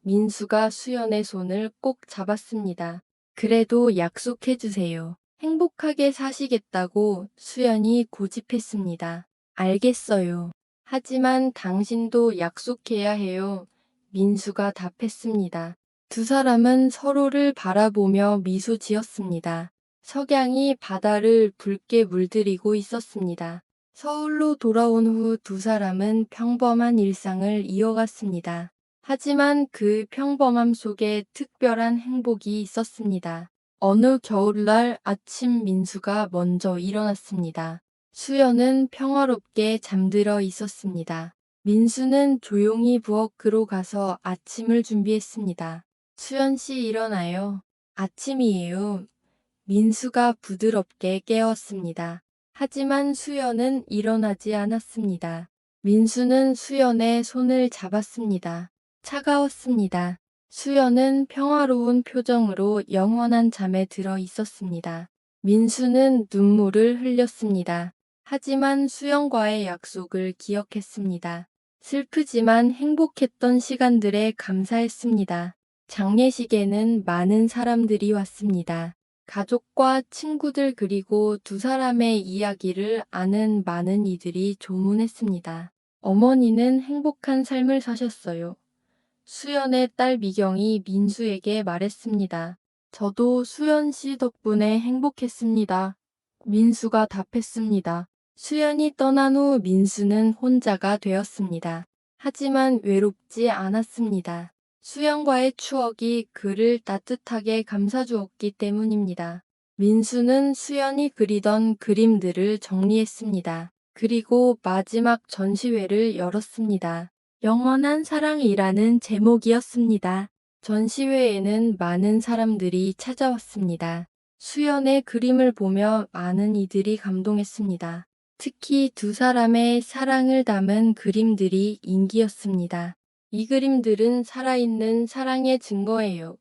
민수가 수연의 손을 꼭 잡았습니다. 그래도 약속해 주세요. 행복하게 사시겠다고 수연이 고집했습니다. 알겠어요. 하지만 당신도 약속해야 해요. 민수가 답했습니다. 두 사람은 서로를 바라보며 미소 지었습니다. 석양이 바다를 붉게 물들이고 있었습니다. 서울로 돌아온 후 두 사람은 평범한 일상을 이어갔습니다. 하지만 그 평범함 속에 특별한 행복이 있었습니다. 어느 겨울날 아침 민수가 먼저 일어났습니다. 수연은 평화롭게 잠들어 있었습니다. 민수는 조용히 부엌으로 가서 아침을 준비했습니다. 수연 씨 일어나요. 아침이에요. 민수가 부드럽게 깨웠습니다. 하지만 수연은 일어나지 않았습니다. 민수는 수연의 손을 잡았습니다. 차가웠습니다. 수연은 평화로운 표정으로 영원한 잠에 들어 있었습니다. 민수는 눈물을 흘렸습니다. 하지만 수연과의 약속을 기억했습니다. 슬프지만 행복했던 시간들에 감사했습니다. 장례식에는 많은 사람들이 왔습니다. 가족과 친구들 그리고 두 사람의 이야기를 아는 많은 이들이 조문했습니다. 어머니는 행복한 삶을 사셨어요. 수연의 딸 미경이 민수에게 말했습니다. 저도 수연 씨 덕분에 행복했습니다. 민수가 답했습니다. 수연이 떠난 후 민수는 혼자가 되었습니다. 하지만 외롭지 않았습니다. 수연과의 추억이 그를 따뜻하게 감싸주었기 때문입니다. 민수는 수연이 그리던 그림들을 정리했습니다. 그리고 마지막 전시회를 열었습니다. 영원한 사랑이라는 제목이었습니다. 전시회에는 많은 사람들이 찾아왔습니다. 수연의 그림을 보며 많은 이들이 감동했습니다. 특히 두 사람의 사랑을 담은 그림들이 인기였습니다. 이 그림들은 살아있는 사랑의 증거예요.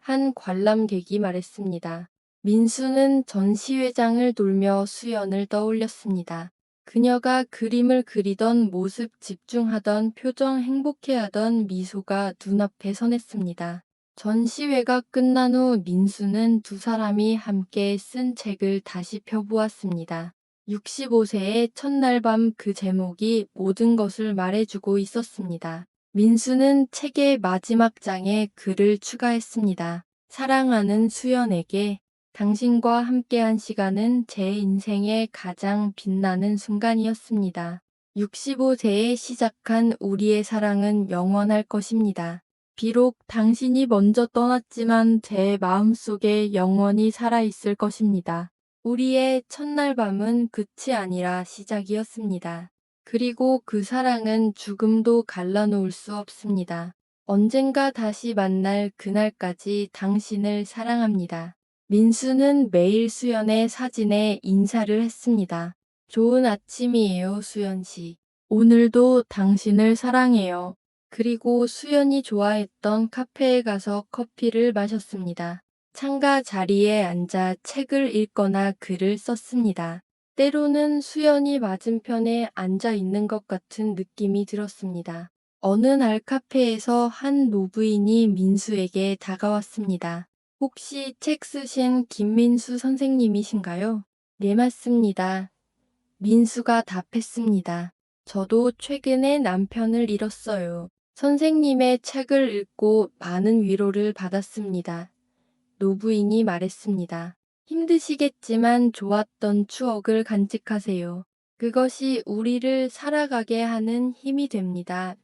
한 관람객이 말했습니다. 민수는 전시회장을 돌며 수연을 떠올렸습니다. 그녀가 그림을 그리던 모습, 집중하던 표정, 행복해하던 미소가 눈앞에 선했습니다. 전시회가 끝난 후 민수는 두 사람이 함께 쓴 책을 다시 펴보았습니다. 65세의 첫날 밤, 그 제목이 모든 것을 말해주고 있었습니다. 민수는 책의 마지막 장에 글을 추가했습니다. 사랑하는 수연에게 당신과 함께한 시간은 제 인생의 가장 빛나는 순간이었습니다. 65세에 시작한 우리의 사랑은 영원할 것입니다. 비록 당신이 먼저 떠났지만 제 마음속에 영원히 살아있을 것입니다. 우리의 첫날 밤은 끝이 아니라 시작이었습니다. 그리고 그 사랑은 죽음도 갈라놓을 수 없습니다. 언젠가 다시 만날 그날까지 당신을 사랑합니다. 민수는 매일 수연의 사진에 인사를 했습니다. 좋은 아침이에요, 수연 씨. 오늘도 당신을 사랑해요. 그리고 수연이 좋아했던 카페에 가서 커피를 마셨습니다. 창가 자리에 앉아 책을 읽거나 글을 썼습니다. 때로는 수연이 맞은편에 앉아 있는 것 같은 느낌이 들었습니다. 어느 날 카페에서 한 노부인이 민수에게 다가왔습니다. 혹시 책 쓰신 김민수 선생님이신가요? 네, 맞습니다. 민수가 답했습니다. 저도 최근에 남편을 잃었어요. 선생님의 책을 읽고 많은 위로를 받았습니다. 노부인이 말했습니다. 힘드시겠지만 좋았던 추억을 간직하세요. 그것이 우리를 살아가게 하는 힘이 됩니다.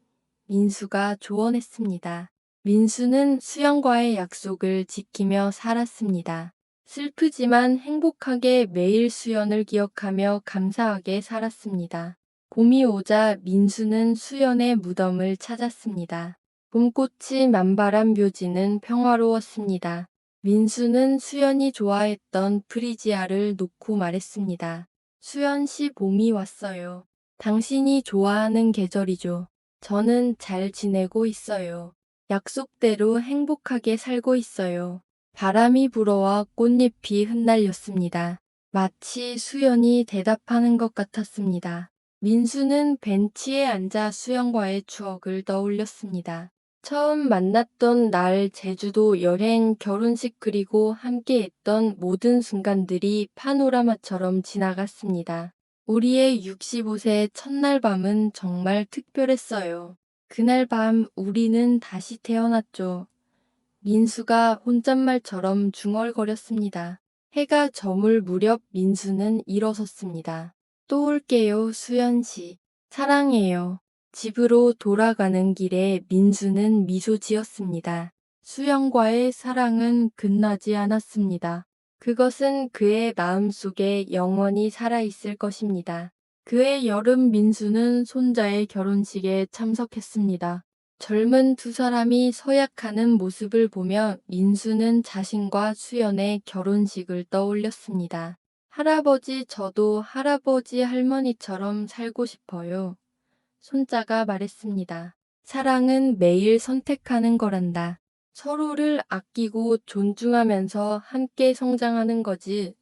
민수가 조언했습니다. 민수는 수연과의 약속을 지키며 살았습니다. 슬프지만 행복하게 매일 수연을 기억하며 감사하게 살았습니다. 봄이 오자 민수는 수연의 무덤을 찾았습니다. 봄꽃이 만발한 묘지는 평화로웠습니다. 민수는 수연이 좋아했던 프리지아를 놓고 말했습니다. 수연 씨, 봄이 왔어요. 당신이 좋아하는 계절이죠. 저는 잘 지내고 있어요. 약속대로 행복하게 살고 있어요. 바람이 불어와 꽃잎이 흩날렸습니다. 마치 수연이 대답하는 것 같았습니다. 민수는 벤치에 앉아 수연과의 추억을 떠올렸습니다. 처음 만났던 날, 제주도 여행, 결혼식, 그리고 함께했던 모든 순간들이 파노라마처럼 지나갔습니다. 우리의 65세 첫날 밤은 정말 특별했어요. 그날 밤 우리는 다시 태어났죠. 민수가 혼잣말처럼 중얼거렸습니다. 해가 저물 무렵 민수는 일어섰습니다. 또 올게요, 수연 씨. 사랑해요. 집으로 돌아가는 길에 민수는 미소 지었습니다. 수연과의 사랑은 끝나지 않았습니다. 그것은 그의 마음속에 영원히 살아있을 것입니다. 그해 여름, 민수는 손자의 결혼식에 참석했습니다. 젊은 두 사람이 서약하는 모습을 보며 민수는 자신과 수연의 결혼식을 떠올렸습니다. 할아버지, 저도 할아버지 할머니처럼 살고 싶어요. 손자가 말했습니다. 사랑은 매일 선택하는 거란다. 서로를 아끼고 존중하면서 함께 성장하는 거지.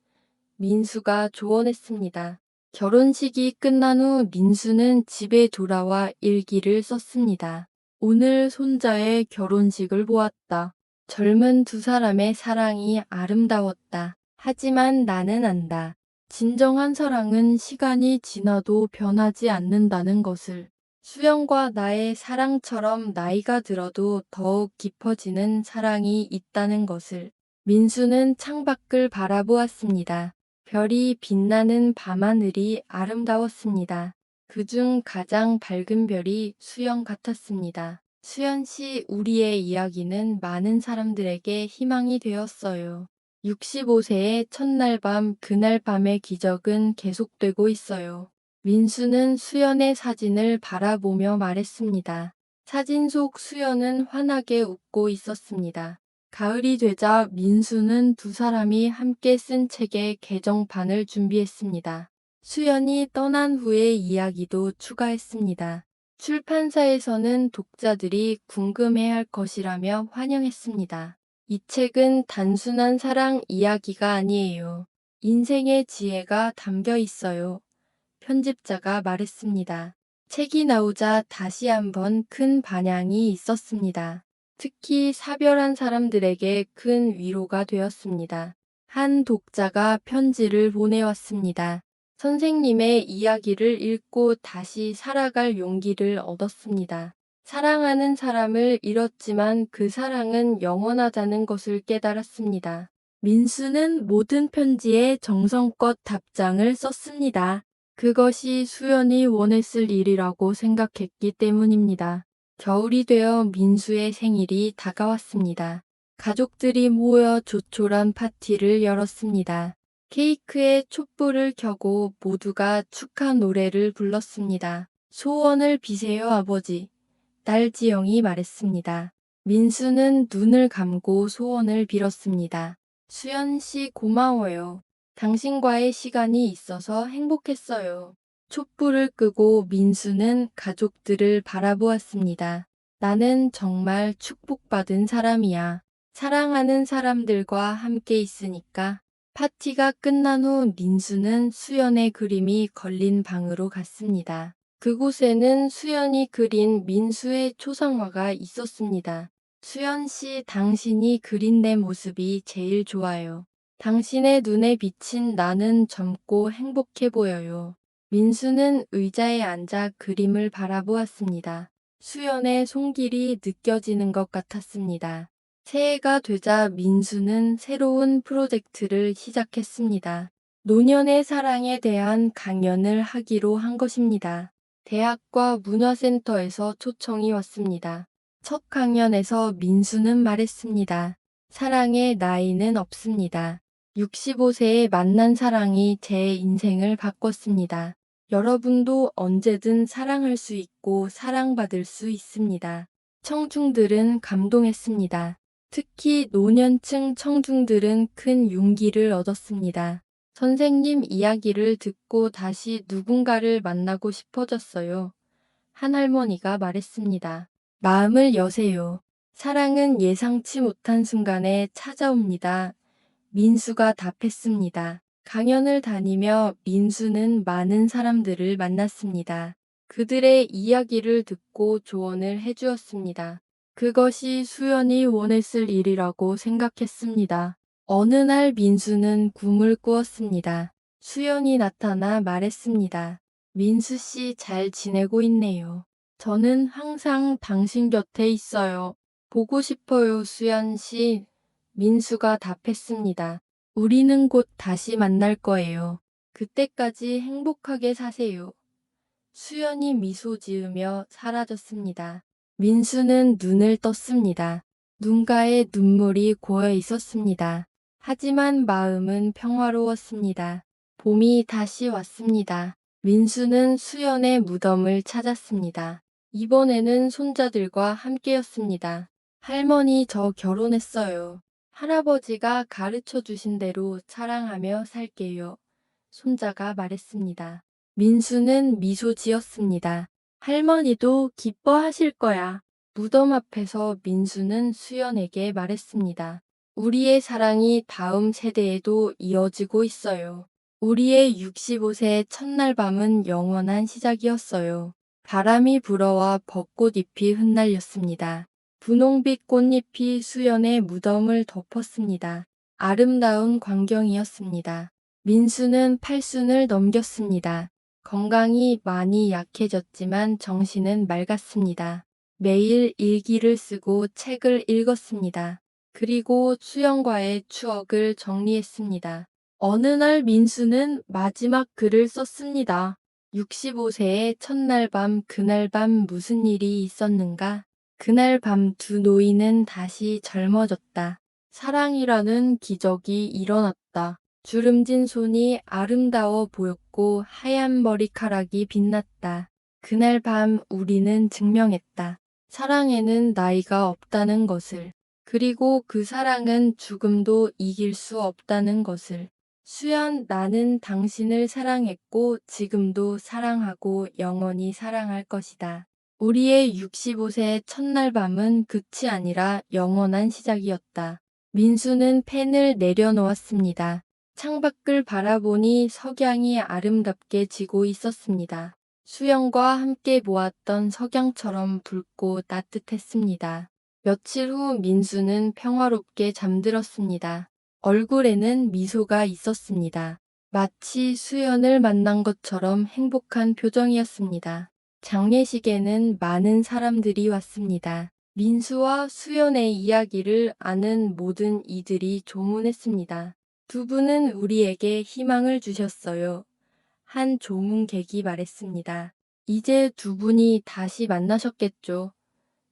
민수가 조언했습니다. 결혼식이 끝난 후 민수는 집에 돌아와 일기를 썼습니다. 오늘 손자의 결혼식을 보았다. 젊은 두 사람의 사랑이 아름다웠다. 하지만 나는 안다. 진정한 사랑은 시간이 지나도 변하지 않는다는 것을. 수연과 나의 사랑처럼 나이가 들어도 더욱 깊어지는 사랑이 있다는 것을. 민수는 창밖을 바라보았습니다. 별이 빛나는 밤하늘이 아름다웠습니다. 그중 가장 밝은 별이 수연 같았습니다. 수연 씨, 우리의 이야기는 많은 사람들에게 희망이 되었어요. 65세의 첫날 밤, 그날 밤의 기적은 계속되고 있어요. 민수는 수연의 사진을 바라보며 말했습니다. 사진 속 수연은 환하게 웃고 있었습니다. 가을이 되자 민수는 두 사람이 함께 쓴 책의 개정판을 준비했습니다. 수연이 떠난 후의 이야기도 추가했습니다. 출판사에서는 독자들이 궁금해할 것이라며 환영했습니다. 이 책은 단순한 사랑 이야기가 아니에요. 인생의 지혜가 담겨 있어요. 편집자가 말했습니다. 책이 나오자 다시 한번 큰 반향이 있었습니다. 특히 사별한 사람들에게 큰 위로가 되었습니다. 한 독자가 편지를 보내왔습니다. 선생님의 이야기를 읽고 다시 살아갈 용기를 얻었습니다. 사랑하는 사람을 잃었지만 그 사랑은 영원하다는 것을 깨달았습니다. 민수는 모든 편지에 정성껏 답장을 썼습니다. 그것이 수연이 원했을 일이라고 생각했기 때문입니다. 겨울이 되어 민수의 생일이 다가왔습니다. 가족들이 모여 조촐한 파티를 열었습니다. 케이크에 촛불을 켜고 모두가 축하 노래를 불렀습니다. 소원을 비세요, 아버지. 딸 지영이 말했습니다. 민수는 눈을 감고 소원을 빌었습니다. 수연 씨, 고마워요. 당신과의 시간이 있어서 행복했어요. 촛불을 끄고 민수는 가족들을 바라보았습니다. 나는 정말 축복받은 사람이야. 사랑하는 사람들과 함께 있으니까. 파티가 끝난 후 민수는 수연의 그림이 걸린 방으로 갔습니다. 그곳에는 수연이 그린 민수의 초상화가 있었습니다. 수연 씨, 당신이 그린 내 모습이 제일 좋아요. 당신의 눈에 비친 나는 젊고 행복해 보여요. 민수는 의자에 앉아 그림을 바라보았습니다. 수연의 손길이 느껴지는 것 같았습니다. 새해가 되자 민수는 새로운 프로젝트를 시작했습니다. 노년의 사랑에 대한 강연을 하기로 한 것입니다. 대학과 문화센터에서 초청이 왔습니다. 첫 강연에서 민수는 말했습니다. 사랑의 나이는 없습니다. 65세에 만난 사랑이 제 인생을 바꿨습니다. 여러분도 언제든 사랑할 수 있고 사랑받을 수 있습니다. 청중들은 감동했습니다. 특히 노년층 청중들은 큰 용기를 얻었습니다. 선생님 이야기를 듣고 다시 누군가를 만나고 싶어졌어요. 한 할머니가 말했습니다. 마음을 여세요. 사랑은 예상치 못한 순간에 찾아옵니다. 민수가 답했습니다. 강연을 다니며 민수는 많은 사람들을 만났습니다. 그들의 이야기를 듣고 조언을 해주었습니다. 그것이 수연이 원했을 일이라고 생각했습니다. 어느 날 민수는 꿈을 꾸었습니다. 수연이 나타나 말했습니다. 민수 씨, 잘 지내고 있네요. 저는 항상 당신 곁에 있어요. 보고 싶어요, 수연 씨. 민수가 답했습니다. 우리는 곧 다시 만날 거예요. 그때까지 행복하게 사세요. 수연이 미소 지으며 사라졌습니다. 민수는 눈을 떴습니다. 눈가에 눈물이 고여 있었습니다. 하지만 마음은 평화로웠습니다. 봄이 다시 왔습니다. 민수는 수연의 무덤을 찾았습니다. 이번에는 손자들과 함께였습니다. 할머니, 저 결혼했어요. 할아버지가 가르쳐 주신 대로 사랑하며 살게요. 손자가 말했습니다. 민수는 미소 지었습니다. 할머니도 기뻐하실 거야. 무덤 앞에서 민수는 수연에게 말했습니다. 우리의 사랑이 다음 세대에도 이어지고 있어요. 우리의 65세 첫날 밤은 영원한 시작이었어요. 바람이 불어와 벚꽃잎이 흩날렸습니다. 분홍빛 꽃잎이 수연의 무덤을 덮었습니다. 아름다운 광경이었습니다. 민수는 팔순을 넘겼습니다. 건강이 많이 약해졌지만 정신은 맑았습니다. 매일 일기를 쓰고 책을 읽었습니다. 그리고 수연과의 추억을 정리했습니다. 어느 날 민수는 마지막 글을 썼습니다. 65세의 첫날 밤, 그날 밤 무슨 일이 있었는가? 그날 밤 두 노인은 다시 젊어졌다. 사랑이라는 기적이 일어났다. 주름진 손이 아름다워 보였고 하얀 머리카락이 빛났다. 그날 밤 우리는 증명했다. 사랑에는 나이가 없다는 것을. 그리고 그 사랑은 죽음도 이길 수 없다는 것을. 수연, 나는 당신을 사랑했고 지금도 사랑하고 영원히 사랑할 것이다. 우리의 65세 첫날 밤은 끝이 아니라 영원한 시작이었다. 민수는 펜을 내려놓았습니다. 창밖을 바라보니 석양이 아름답게 지고 있었습니다. 수영과 함께 보았던 석양처럼 붉고 따뜻했습니다. 며칠 후 민수는 평화롭게 잠들었습니다. 얼굴에는 미소가 있었습니다. 마치 수연을 만난 것처럼 행복한 표정이었습니다. 장례식에는 많은 사람들이 왔습니다. 민수와 수연의 이야기를 아는 모든 이들이 조문했습니다. 두 분은 우리에게 희망을 주셨어요. 한 조문객이 말했습니다. 이제 두 분이 다시 만나셨겠죠.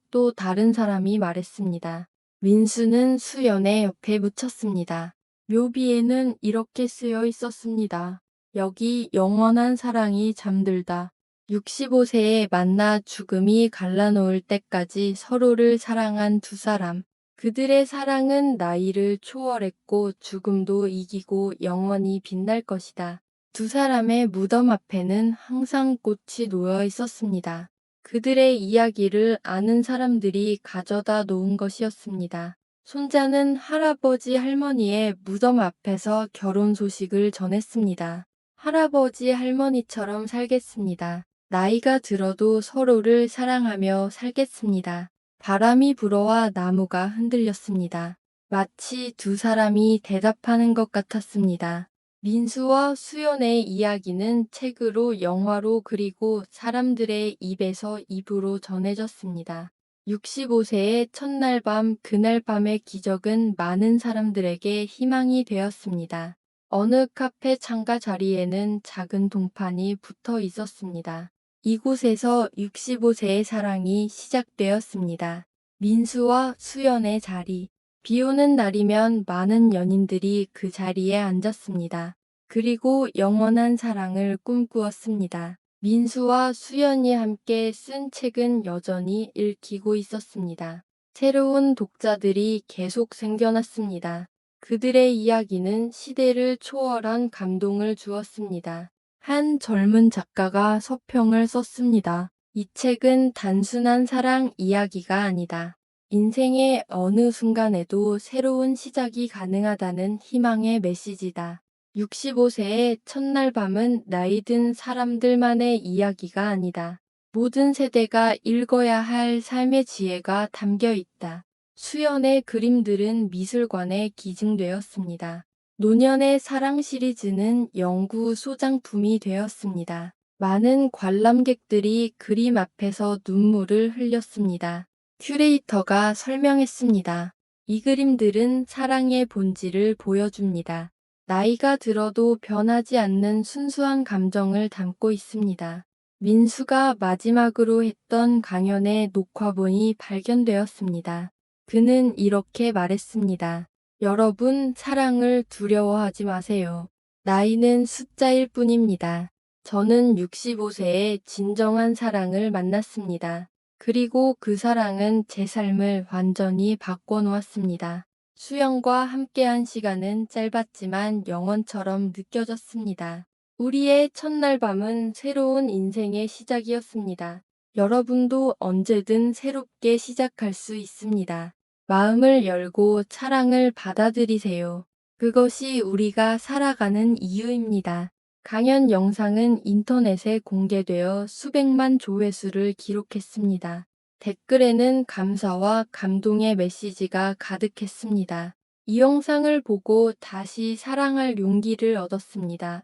또 다른 사람이 말했습니다. 민수는 수연의 옆에 묻혔습니다. 묘비에는 이렇게 쓰여 있었습니다. 여기 영원한 사랑이 잠들다. 65세에 만나 죽음이 갈라놓을 때까지 서로를 사랑한 두 사람. 그들의 사랑은 나이를 초월했고 죽음도 이기고 영원히 빛날 것이다. 두 사람의 무덤 앞에는 항상 꽃이 놓여 있었습니다. 그들의 이야기를 아는 사람들이 가져다 놓은 것이었습니다. 손자는 할아버지 할머니의 무덤 앞에서 결혼 소식을 전했습니다. 할아버지 할머니처럼 살겠습니다. 나이가 들어도 서로를 사랑하며 살겠습니다. 바람이 불어와 나무가 흔들렸습니다. 마치 두 사람이 대답하는 것 같았습니다. 민수와 수연의 이야기는 책으로 영화로 그리고 사람들의 입에서 입으로 전해졌습니다. 65세의 첫날 밤, 그날 밤의 기적은 많은 사람들에게 희망이 되었습니다. 어느 카페 창가 자리에는 작은 동판이 붙어 있었습니다. 이곳에서 65세의 사랑이 시작되었습니다. 민수와 수연의 자리. 비 오는 날이면 많은 연인들이 그 자리에 앉았습니다. 그리고 영원한 사랑을 꿈꾸었습니다. 민수와 수연이 함께 쓴 책은 여전히 읽히고 있었습니다. 새로운 독자들이 계속 생겨났습니다. 그들의 이야기는 시대를 초월한 감동을 주었습니다. 한 젊은 작가가 서평을 썼습니다. 이 책은 단순한 사랑 이야기가 아니다. 인생의 어느 순간에도 새로운 시작이 가능하다는 희망의 메시지다. 65세의 첫날 밤은 나이 든 사람들만의 이야기가 아니다. 모든 세대가 읽어야 할 삶의 지혜가 담겨 있다. 수연의 그림들은 미술관에 기증되었습니다. 노년의 사랑 시리즈는 영구 소장품이 되었습니다. 많은 관람객들이 그림 앞에서 눈물을 흘렸습니다. 큐레이터가 설명했습니다. 이 그림들은 사랑의 본질을 보여줍니다. 나이가 들어도 변하지 않는 순수한 감정을 담고 있습니다. 민수가 마지막으로 했던 강연의 녹화본이 발견되었습니다. 그는 이렇게 말했습니다. 여러분, 사랑을 두려워하지 마세요. 나이는 숫자일 뿐입니다. 저는 65세에 진정한 사랑을 만났습니다. 그리고 그 사랑은 제 삶을 완전히 바꿔놓았습니다. 수영과 함께한 시간은 짧았지만 영원처럼 느껴졌습니다. 우리의 첫날 밤은 새로운 인생의 시작이었습니다. 여러분도 언제든 새롭게 시작할 수 있습니다. 마음을 열고 사랑을 받아들이세요. 그것이 우리가 살아가는 이유입니다. 강연 영상은 인터넷에 공개되어 수백만 조회수를 기록했습니다. 댓글에는 감사와 감동의 메시지가 가득했습니다. 이 영상을 보고 다시 사랑할 용기를 얻었습니다.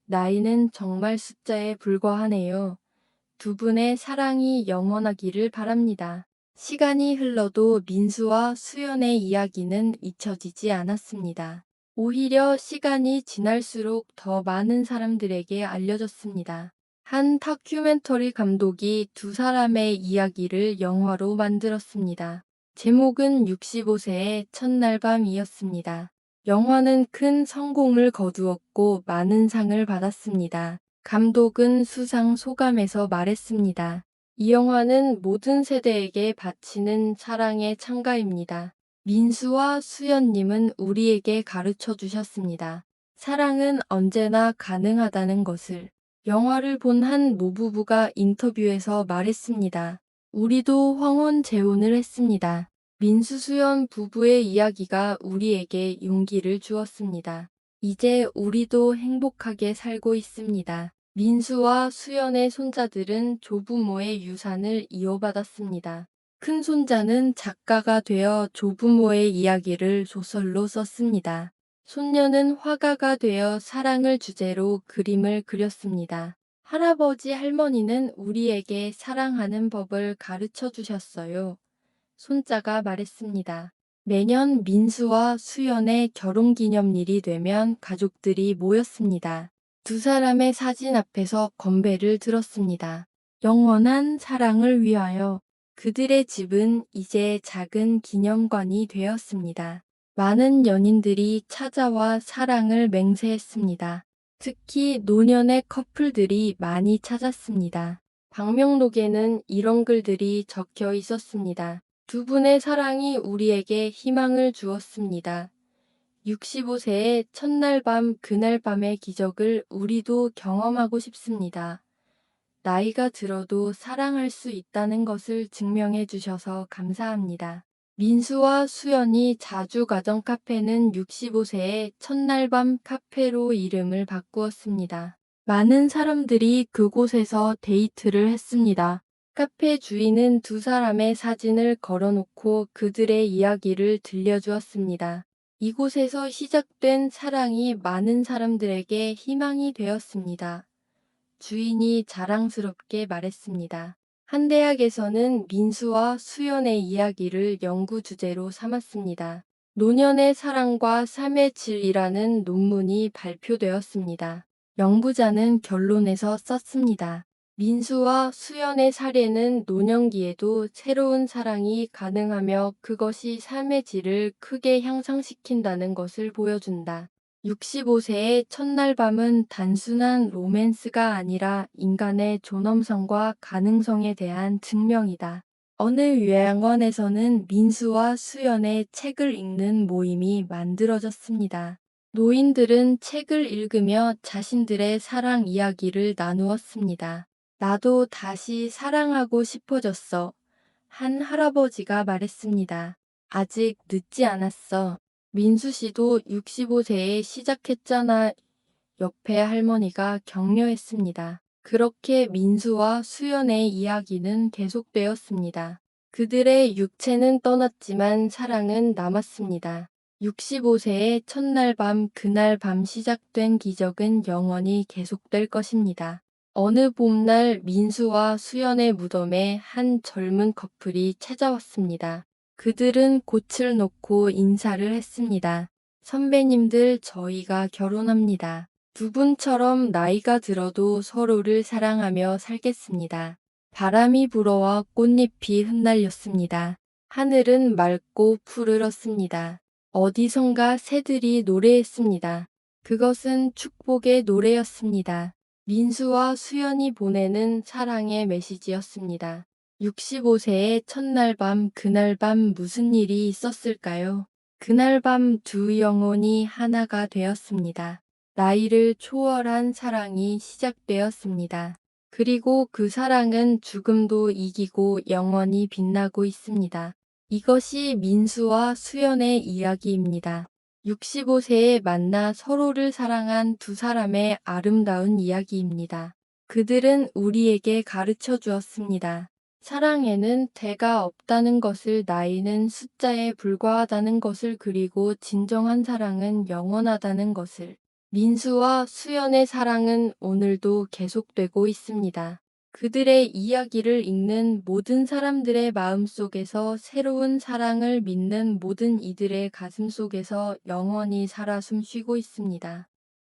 나이는 정말 숫자에 불과하네요. 두 분의 사랑이 영원하기를 바랍니다. 시간이 흘러도 민수와 수연의 이야기는 잊혀지지 않았습니다. 오히려 시간이 지날수록 더 많은 사람들에게 알려졌습니다. 한 다큐멘터리 감독이 두 사람의 이야기를 영화로 만들었습니다. 제목은 65세의 첫날 밤이었습니다. 영화는 큰 성공을 거두었고 많은 상을 받았습니다. 감독은 수상 소감에서 말했습니다. 이 영화는 모든 세대에게 바치는 사랑의 찬가입니다. 민수와 수연님은 우리에게 가르쳐 주셨습니다. 사랑은 언제나 가능하다는 것을. 영화를 본 한 노부부가 인터뷰에서 말했습니다. 우리도 황혼 재혼을 했습니다. 민수수연 부부의 이야기가 우리에게 용기를 주었습니다. 이제 우리도 행복하게 살고 있습니다. 민수와 수연의 손자들은 조부모의 유산을 이어받았습니다. 큰 손자는 작가가 되어 조부모의 이야기를 소설로 썼습니다. 손녀는 화가가 되어 사랑을 주제로 그림을 그렸습니다. 할아버지 할머니는 우리에게 사랑하는 법을 가르쳐 주셨어요. 손자가 말했습니다. 매년 민수와 수연의 결혼기념일이 되면 가족들이 모였습니다. 두 사람의 사진 앞에서 건배를 들었습니다. 영원한 사랑을 위하여. 그들의 집은 이제 작은 기념관이 되었습니다. 많은 연인들이 찾아와 사랑을 맹세했습니다. 특히 노년의 커플들이 많이 찾았습니다. 방명록에는 이런 글들이 적혀 있었습니다. 두 분의 사랑이 우리에게 희망을 주었습니다. 65세의 첫날 밤 그날 밤의 기적을 우리도 경험하고 싶습니다. 나이가 들어도 사랑할 수 있다는 것을 증명해 주셔서 감사합니다. 민수와 수연이 자주 가던 카페는 65세의 첫날 밤 카페로 이름을 바꾸었습니다. 많은 사람들이 그곳에서 데이트를 했습니다. 카페 주인은 두 사람의 사진을 걸어놓고 그들의 이야기를 들려주었습니다. 이곳에서 시작된 사랑이 많은 사람들에게 희망이 되었습니다. 주인이 자랑스럽게 말했습니다. 한 대학에서는 민수와 수연의 이야기를 연구 주제로 삼았습니다. 노년의 사랑과 삶의 질이라는 논문이 발표되었습니다. 연구자는 결론에서 썼습니다. 민수와 수연의 사례는 노년기에도 새로운 사랑이 가능하며 그것이 삶의 질을 크게 향상시킨다는 것을 보여준다. 65세의 첫날 밤은 단순한 로맨스가 아니라 인간의 존엄성과 가능성에 대한 증명이다. 어느 요양원에서는 민수와 수연의 책을 읽는 모임이 만들어졌습니다. 노인들은 책을 읽으며 자신들의 사랑 이야기를 나누었습니다. 나도 다시 사랑하고 싶어졌어. 한 할아버지가 말했습니다. 아직 늦지 않았어. 민수 씨도 65세에 시작했잖아. 옆에 할머니가 격려했습니다. 그렇게 민수와 수연의 이야기는 계속되었습니다. 그들의 육체는 떠났지만 사랑은 남았습니다. 65세의 첫날 밤 그날 밤 시작된 기적은 영원히 계속될 것입니다. 어느 봄날 민수와 수연의 무덤에 한 젊은 커플이 찾아왔습니다. 그들은 꽃을 놓고 인사를 했습니다. 선배님들, 저희가 결혼합니다. 두 분처럼 나이가 들어도 서로를 사랑하며 살겠습니다. 바람이 불어와 꽃잎이 흩날렸습니다. 하늘은 맑고 푸르렀습니다. 어디선가 새들이 노래했습니다. 그것은 축복의 노래였습니다. 민수와 수연이 보내는 사랑의 메시지였습니다. 65세의 첫날 밤 그날 밤 무슨 일이 있었을까요? 그날 밤 두 영혼이 하나가 되었습니다. 나이를 초월한 사랑이 시작되었습니다. 그리고 그 사랑은 죽음도 이기고 영원히 빛나고 있습니다. 이것이 민수와 수연의 이야기입니다. 65세에 만나 서로를 사랑한 두 사람의 아름다운 이야기입니다. 그들은 우리에게 가르쳐 주었습니다. 사랑에는 대가 없다는 것을, 나이는 숫자에 불과하다는 것을, 그리고 진정한 사랑은 영원하다는 것을. 민수와 수연의 사랑은 오늘도 계속되고 있습니다. 그들의 이야기를 읽는 모든 사람들의 마음속에서 새로운 사랑을 믿는 모든 이들의 가슴속에서 영원히 살아 숨쉬고 있습니다.